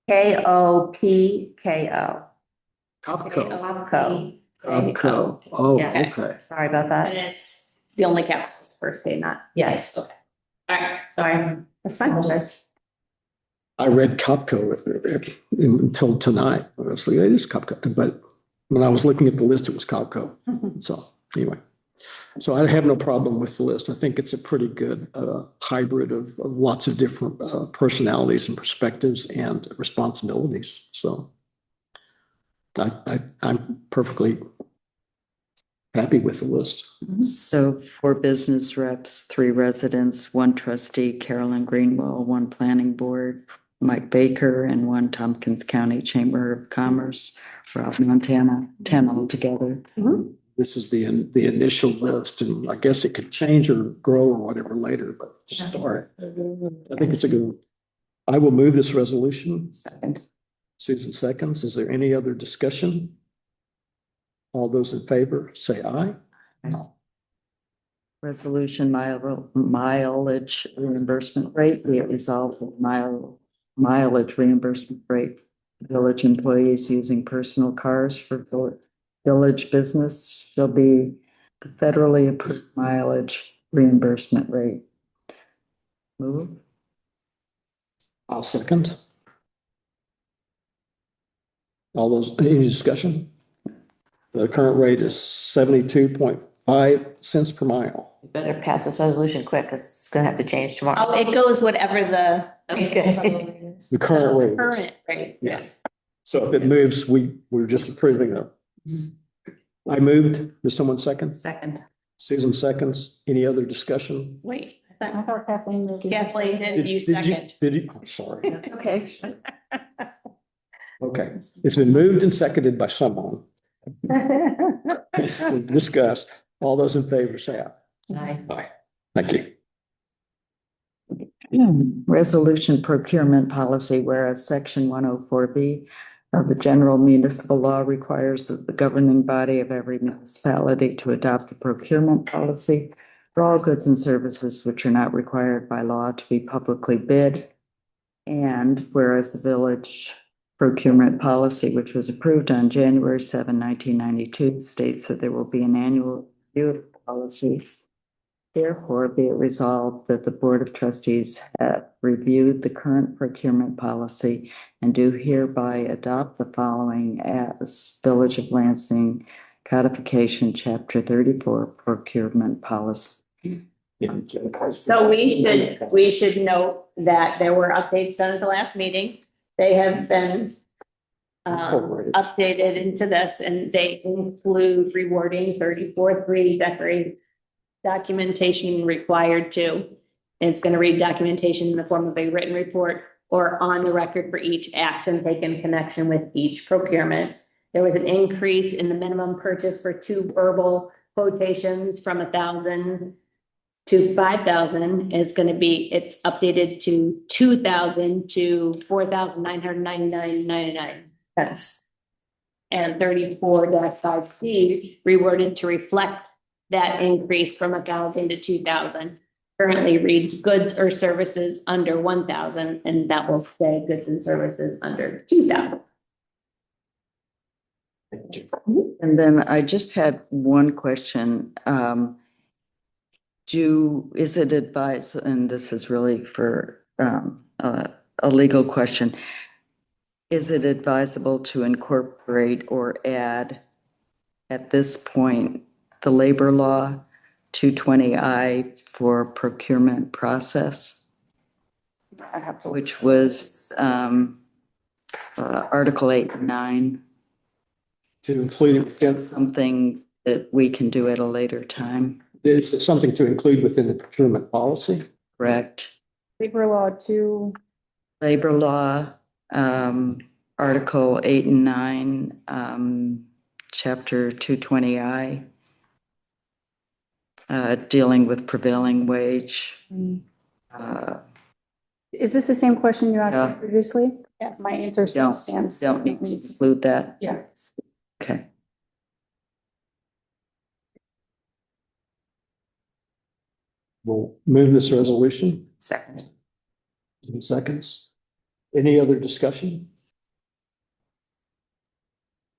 KOPKO. Copco. Copco. Copco. Oh, Yes. okay. Sorry about And that. it's the only capital is the first day, not. Yes. Okay. All right, sorry. That's fine. Apologize. I read Copco until tonight. Honestly, it is Copco, but when I was looking at the list, it was Copco. So anyway, so I have no problem with the list. I think it's a pretty good hybrid of lots of different personalities and perspectives and responsibilities. So I'm perfectly happy with the list. So 4 business reps, 3 residents, 1 trustee, Carolyn Greenwell, 1 planning board, Mike Baker, and 1 Tompkins County Chamber of Commerce, Rob Montana, 10 altogether. This is the initial list, and I guess it could change or grow or whatever later, but to start, I think it's a good one. I will move this resolution. Second. Susan seconds. Is there any other discussion? All those in favor, say aye. Resolution mileage reimbursement rate, be it resolved that mileage reimbursement rate. Village employees using personal cars for village business shall be the federally approved mileage reimbursement rate. Move. I'll second. All those, any discussion? The current rate is 72.5 cents per mile. You better pass this resolution quick, because it's gonna have to change Oh, tomorrow. it goes whatever the. Okay. The current rate. is. Current rate, Yeah. yes. So if it moves, we're just approving it. I moved. Does someone second? Second. Susan seconds. Any other discussion? Wait, I thought Kathleen moved. Kathleen, did you Did second? Did you? I'm sorry. Okay. Okay. It's been moved and seconded by someone. We've discussed. All those in favor say aye. Aye. Aye. Thank you. Resolution procurement policy, whereas section 104B of the general municipal law requires that the governing body of every municipality to adopt a procurement policy for all goods and services which are not required by law to be publicly bid. And whereas the village procurement policy, which was approved on January 7, 1992, states that there will be an annual review of the policy. Therefore, be it resolved that the Board of Trustees have reviewed the current procurement policy and do hereby adopt the following as Village of Lansing Codification, Chapter 34, Procurement Policy. So we should note that there were updates done at the last meeting. They have been Incorporated. updated into this, and they include rewarding 34-3 decorate documentation required to. And it's going to read documentation in the form of a written report or on the record for each action taken in connection with each procurement. There was an increase in the minimum purchase for 2 verbal quotations from 1,000 to 5,000. It's going to be, it's updated to 2,000 to 4,999.99 cents. And 34-5C reworded to reflect that increase from 1,000 to 2,000. Currently reads goods or services under 1,000, and that will say goods and services under 2,000. And then I just had one question. Is it advised, and this is really for a legal question, is it advisable to incorporate or add at this point the labor law 220I for procurement process, I have to. which was Article 8 and 9, To include it within, something that we can do at a later time, is something to include within the procurement policy. correct? Labor law 2, Labor law, Article 8 and 9, Chapter 220I, dealing with prevailing wage. is this the same question you asked me Yeah. previously? Yeah, my answer still stands. Don't need to include that. Yeah. Okay. We'll move this resolution. Second. In seconds. Any other discussion?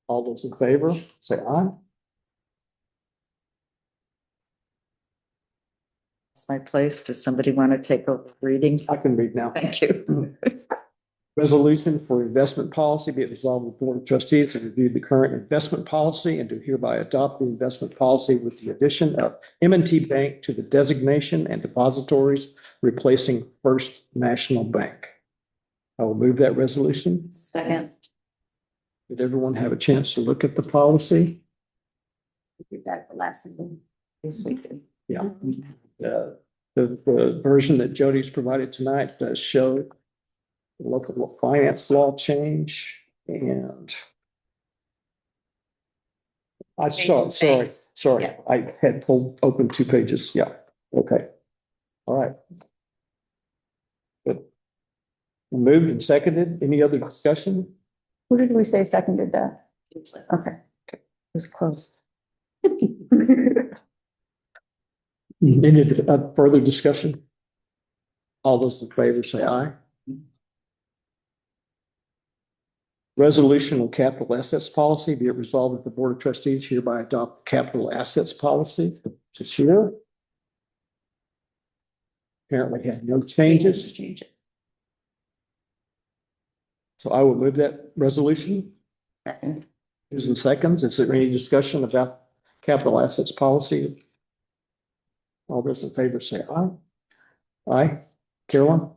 All those in favor, say aye. It's my place. Does somebody want to take over reading? I can read now. Thank you. Resolution for investment policy, be it resolved, the Board of Trustees have reviewed the current investment policy and to hereby adopt the investment policy with the addition of M&T Bank to the designation and depositories, replacing First National Bank. I will move that resolution. Second. Did everyone have a chance to look at the policy? We did that the last meeting. Yes, we did. Yeah. The version that Jody's provided tonight does show the local finance law change and sorry, Yeah. I had pulled open 2 pages. Yeah, okay. All right. Good. Moved and seconded. Any other discussion? Who did we say seconded that? Okay. It was close. Any further discussion? All those in favor say aye. Resolution on capital assets policy, be it resolved that the Board of Trustees hereby adopt the capital assets policy this year. Apparently had no changes, so I will move that resolution. Second. Who's in seconds? Is there any discussion about capital assets policy? All those in favor say aye. Aye. Carolyn?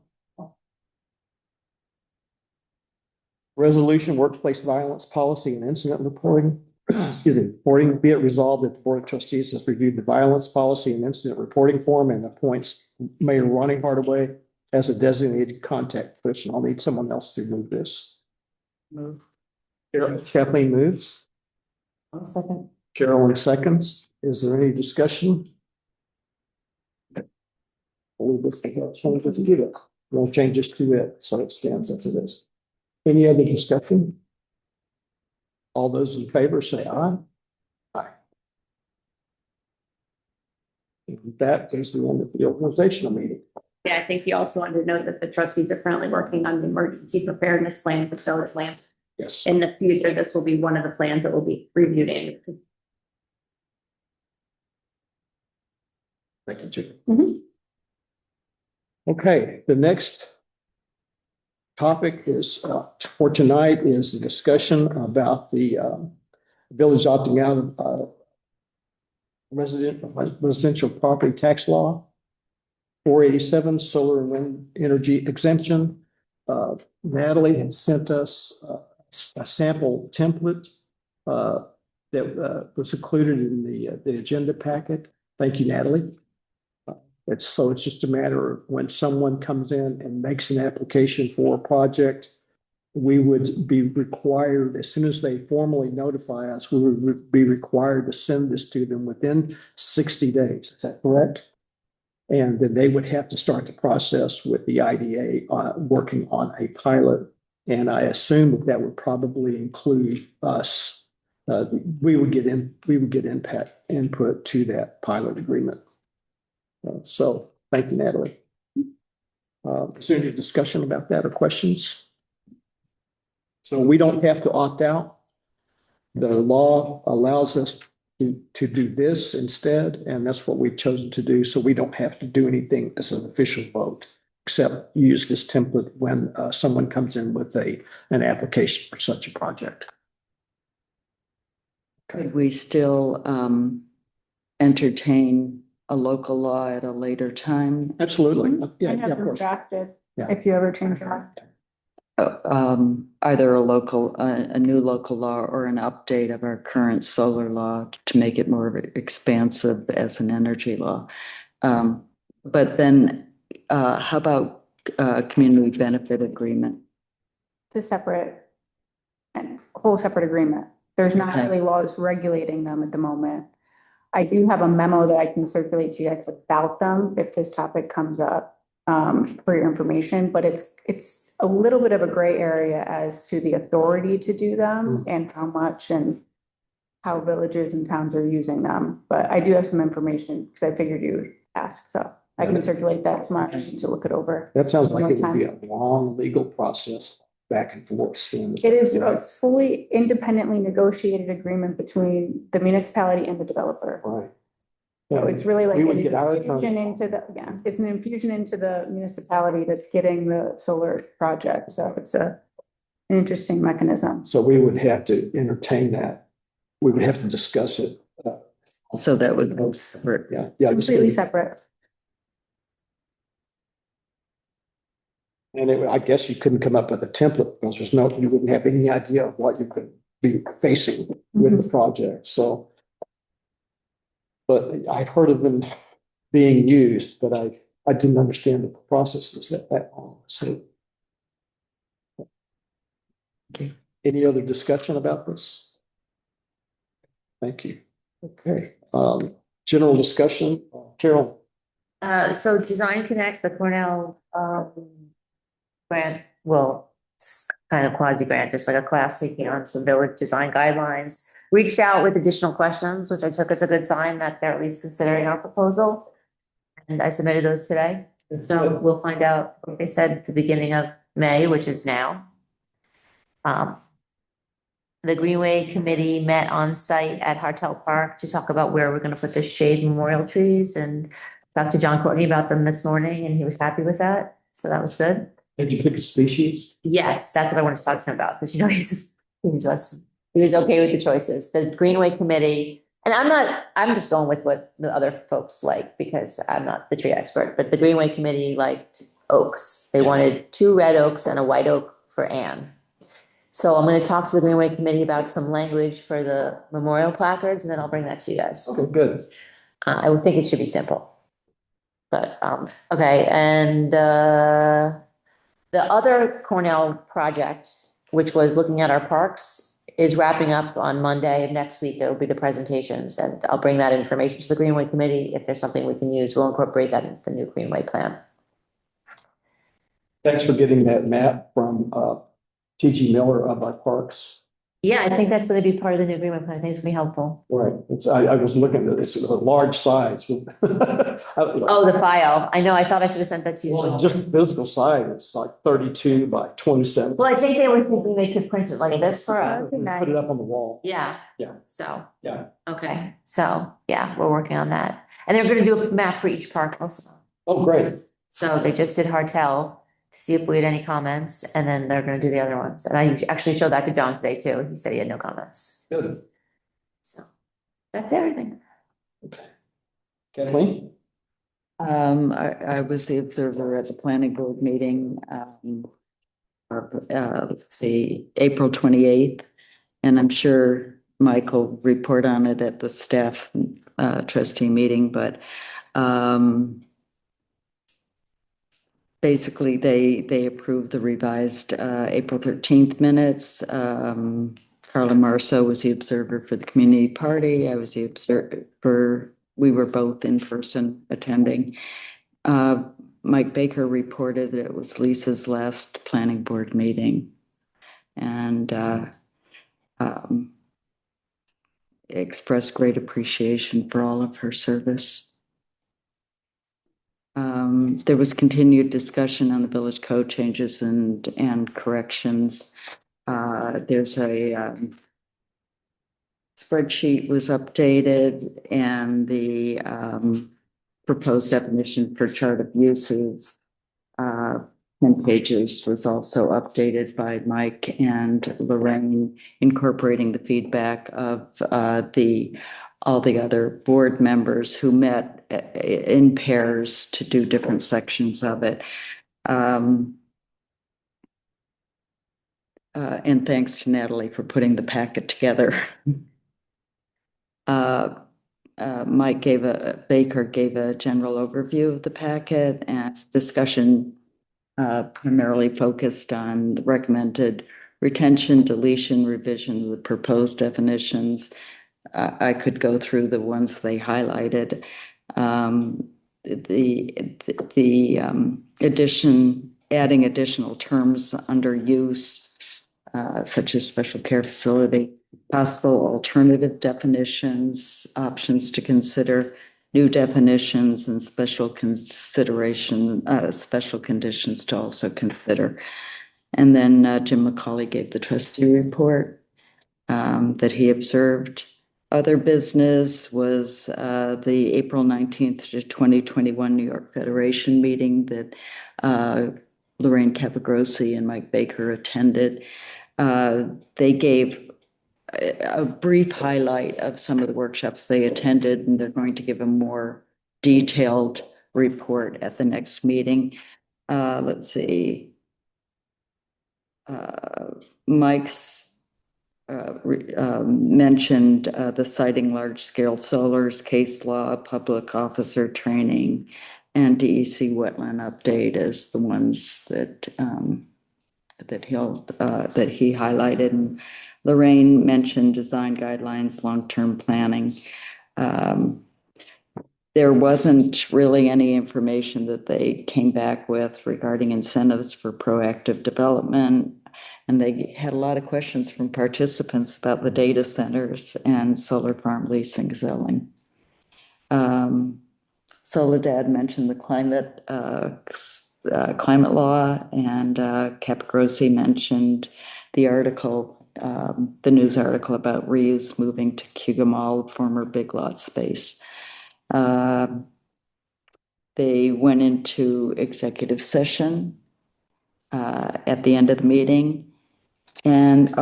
Resolution workplace violence policy and incident reporting. Excuse me, reporting, be it resolved that the Board of Trustees has reviewed the violence policy and incident reporting form and appoints Mayor Ronnie Hardaway as a designated contact person. I'll need someone else to move this. Move. Kathleen moves. One second. Carolyn seconds. Is there any discussion? Changes to it. No changes to it, so it stands as it is. Any other discussion? All those in favor say aye. Aye. And that is the end of the organizational meeting. Yeah, I think you also wanted to note that the trustees are currently working on the emergency preparedness plan for village lands. Yes. In the future, this will be one of the plans that will be reviewed annually. Thank you, Judy. Mhm. Okay, the next topic is, for tonight is the discussion about the village opting out of residential property tax law. 487 solar and wind energy exemption. Natalie had sent us a sample template that was included in the agenda packet. Thank you, Natalie. It's just a matter of when someone comes in and makes an application for a project, we would be required, as soon as they formally notify us, we would be required to send this to them within 60 days. Is that correct? And then they would have to start the process with the IDA working on a pilot. And I assume that would probably include us. We would get input to that pilot agreement. So thank you, Natalie. Is there any discussion about that or questions? So we don't have to opt out. The law allows us to do this instead, and that's what we've chosen to do. So we don't have to do anything as an official vote, except use this template when someone comes in with an application for such a project. Could we still entertain a local law at a later time? Absolutely. Yeah, I have of them course. drafted, Yeah. if you ever change your mind. Either a new local law or an update of our current solar law to make it more expansive as an energy law. But then, how about a community benefit agreement? It's a separate, and whole separate agreement. There's not Okay. really laws regulating them at the moment. I do have a memo that I can circulate to you guys about them if this topic comes up, for your information, but it's a little bit of a gray area as to the authority to do them and how much and how villages and towns are using them. But I do have some information because I figured you would ask, so I can circulate that tomorrow to look it over. That sounds like it would be a long legal process back and forth. It is a fully independently negotiated agreement between the municipality and the developer. Right. So it's really like We would an get our infusion into the, it's an infusion into the municipality that's getting the solar project. So it's an interesting mechanism. So we would have to entertain that. We would have to discuss it. So that would go separate. Yeah. Completely separate. And I guess you couldn't come up with a template because you wouldn't have any idea of what you could be facing with the project. So, but I've heard of them being used, but I didn't understand that the process was that long. So, Okay. Any other discussion about this? Thank you. Okay. General discussion, Carol. So Design Connect, the Cornell, grant, well, it's kind of quasi grant, just like a class taking on some village design guidelines. Reached out with additional questions, which I took as a good sign that they're at least considering our proposal. And I submitted those today. So we'll find out what they said at the beginning of May, which is now. The Greenway Committee met on site at Hartel Park to talk about where we're gonna put the shade memorial trees, and talked to John Courtney about them this morning, and he was happy with that. So that was good. Did you pick a species? Yes, that's what I wanted to talk to him about, because he was okay with the choices. The Greenway Committee, and I'm just going with what the other folks like, because I'm not the tree expert, but the Greenway Committee liked oaks. They wanted 2 red oaks and a white oak for Anne. So I'm going to talk to the Greenway Committee about some language for the memorial placards, and then I'll bring that to you guys. Okay, good. I would think it should be simple. But, okay, and, the other Cornell project, which was looking at our parks, is wrapping up on Monday of next week. There will be the presentations, and I'll bring that information to the Greenway Committee. If there's something we can use, we'll incorporate that into the new Greenway plan. Thanks for getting that map from T.G. Miller of our parks. Yeah, I think that's going to be part of the new Greenway plan. I think it's going to be helpful. Right. I was looking at it. It's a large size. Oh, the file. I know. I thought I should have sent that to you. Well, just physical size, it's like 32 by 27. Well, I think they were thinking they could print it like this for us. Put it up on the wall. Yeah. Yeah. So. Yeah. Okay. So, yeah, we're working on that. And they're going to do a map for each park also. Oh, great. So they just did Hartel to see if we had any comments, and then they're going to do the other ones. And I actually showed that to John today too. He said he had no comments. Good. So that's everything. Okay. Kathleen? I was the observer at the planning board meeting, let's see, April 28th. And I'm sure Mike will report on it at the staff, trustee meeting, but, basically, they approved the revised, April 13th minutes. Carla Marso was the observer for the community party. I was the observer, we were both in person attending. Mike Baker reported that it was Lisa's last planning board meeting. And, expressed great appreciation for all of her service. There was continued discussion on the village code changes and corrections. There's a spreadsheet was updated, and the proposed definition for chart of uses, 10 pages, was also updated by Mike and Lorraine, incorporating the feedback of all the other board members who met in pairs to do different sections of it. And thanks to Natalie for putting the packet together. Mike Baker gave a general overview of the packet, and discussion primarily focused on recommended retention, deletion, revision of the proposed definitions. I could go through the ones they highlighted. Adding additional terms under use, such as special care facility, possible alternative definitions, options to consider, new definitions, and special consideration, special conditions to also consider. And then Jim McCauley gave the trustee report that he observed. Other business was the April 19th to 2021 New York Federation meeting that Lorraine Capagrossi and Mike Baker attended. They gave a brief highlight of some of the workshops they attended, and they're going to give a more detailed report at the next meeting. Let's see. Mike's mentioned the citing large-scale solars, case law, public officer training, and DEC wetland update as the ones that that he highlighted. And Lorraine mentioned design guidelines, long-term planning. There wasn't really any information that they came back with regarding incentives for proactive development. And they had a lot of questions from participants about the data centers and solar farm leasing zoning. Soledad mentioned the climate law, and Capagrossi mentioned the article, the news article about reuse moving to Cuga Mall, former Big Lot space. They went into executive session at the end of the meeting. And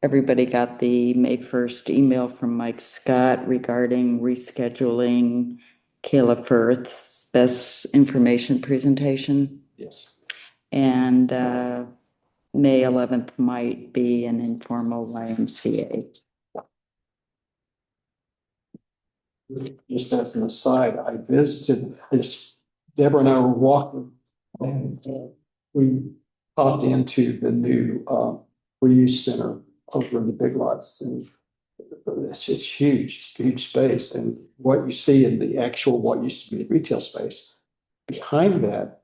everybody got the May 1st email from Mike Scott regarding rescheduling Kayla Firth's best information presentation. Yes. And May 11th might be an informal YMCA. Just as an aside, I visited, Deborah and I were walking, and we popped into the new reuse center over in the Big Lots, and it's just huge space. And what you see in the actual, what used to be the retail space, behind that,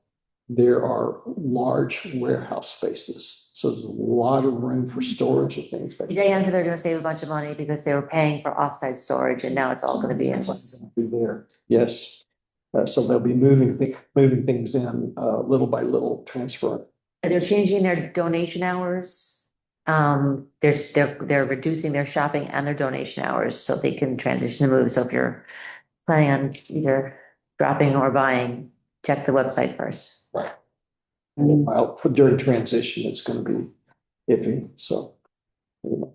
there are large warehouse spaces. So there's a lot of room for storage of things. Diane said they're gonna save a bunch of money because they were paying for offsite storage, and now it's all gonna be in one. Be there, yes. So they'll be moving things in little by little, transferring. And they're changing their donation hours. They're reducing their shopping and their donation hours so they can transition the move. So if you're planning on either dropping or buying, check the website first. Right. And while during transition, it's going to be iffy. So, anyway.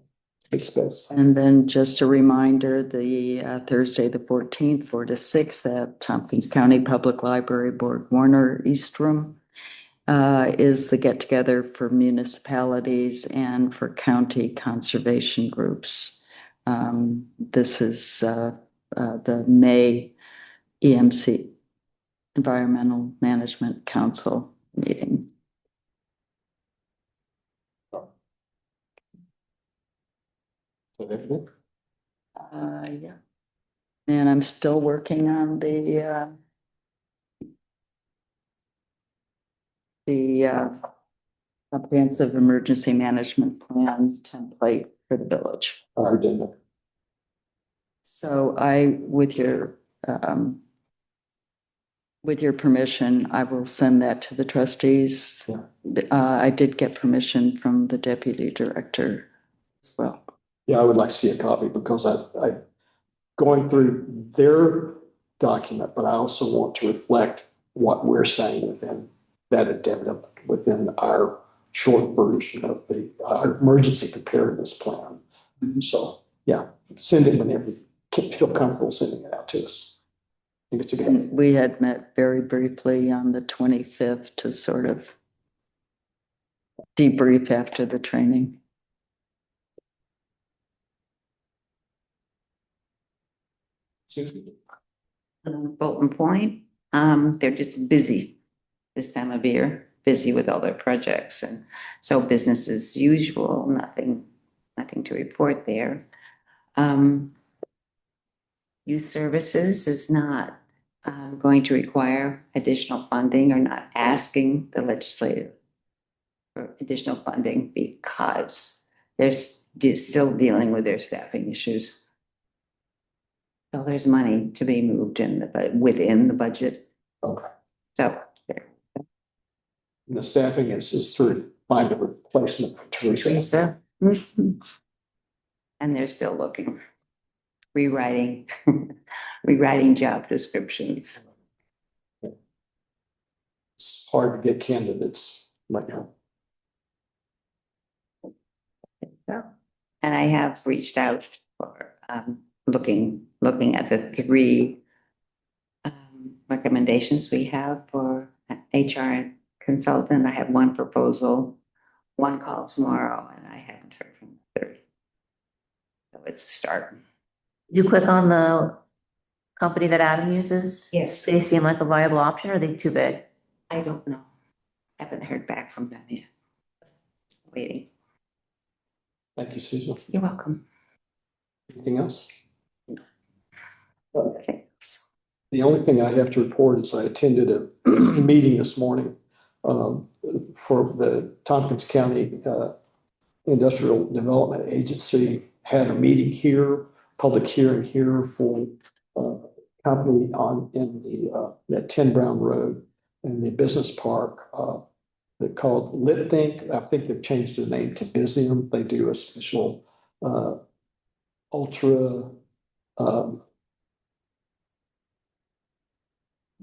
expense. And then just a reminder, the Thursday, the 14th, 4 to 6 at Tompkins County Public Library Board Warner East Room is the get together for municipalities and for county conservation groups. This is the May EMC, Environmental Management Council meeting. Yeah. And I'm still working on the comprehensive emergency management plan template for the village. Our agenda. So with your permission, I will send that to the trustees. Yeah. I did get permission from the deputy director as well. Yeah, I would like to see a copy because I going through their document, but I also want to reflect what we're saying within that addendum, within our short version of our emergency preparedness plan. So, yeah, send it whenever you feel comfortable sending it out to us. I think it's a good. And we had met very briefly on the 25th to sort of debrief after the training. Susan? Bolton Point, they're just busy this time of year, busy with all their projects, and so business as usual, nothing to report there. Youth services is not going to require additional funding or not asking the legislative for additional funding because they're still dealing with their staffing issues. So there's money to be moved within the budget. Okay. So And the staffing is to find a replacement for Teresa. Teresa. And they're still looking, rewriting job descriptions. It's hard to get candidates right now. And I have reached out for looking at the three recommendations we have for HR consultant. I have one proposal, one call tomorrow, and I haven't heard from the third. So it's a start. You click on the company that Adam uses? Yes. They seem like a viable option, or are they too big? I don't know. Haven't heard back from them yet. Waiting. Thank you, Susan. You're welcome. Anything else? Thanks. The only thing I have to report is I attended a meeting this morning for the Tompkins County Industrial Development Agency had a meeting here, public hearing here for company that 10 Brown Road in the business park. They're called LitThink. I think they've changed their name to Busium. They do a special ultra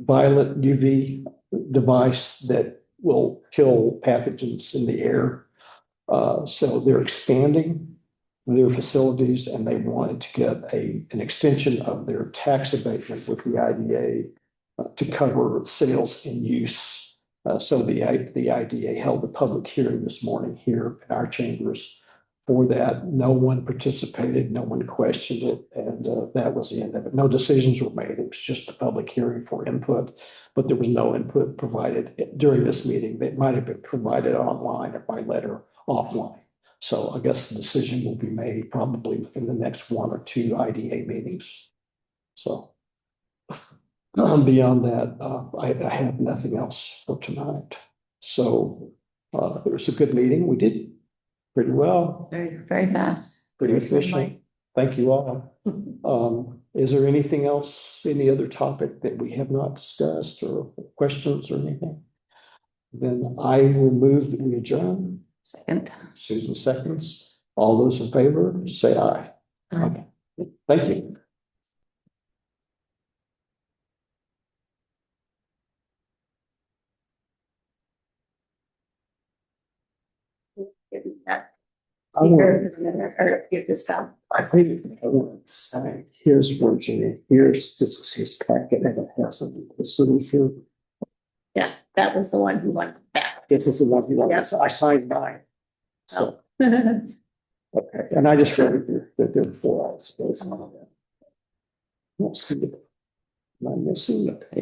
violet UV device that will kill pathogens in the air. So they're expanding their facilities and they wanted to get an extension of their tax abatement with the IDA to cover sales and use. So the IDA held a public hearing this morning here in our chambers for that. No one participated, no one questioned it, and that was the end of it. No decisions were made. It was just a public hearing for input, but there was no input provided during this meeting. That might have been provided online or by letter offline. So I guess the decision will be made probably within the next one or two IDA meetings. So beyond that, I have nothing else for tonight. So it was a good meeting. We did pretty well, Very, very fast. pretty Very efficient. friendly. Thank you all. Is there anything else, any other topic that we have not discussed or questions or anything? Then I will move that we adjourn. Second. Susan seconds. All those in favor, say aye. Aye. Okay. Thank you. that I want, Or give this down. I think I want to say, here's Virginia, here's, this is his packet, and it has a solution. Yeah, that was the one who went back. This is the one you want, Yeah. I signed mine. So, okay, and I just read it, the 4 hours. Let's see. Am I missing the page?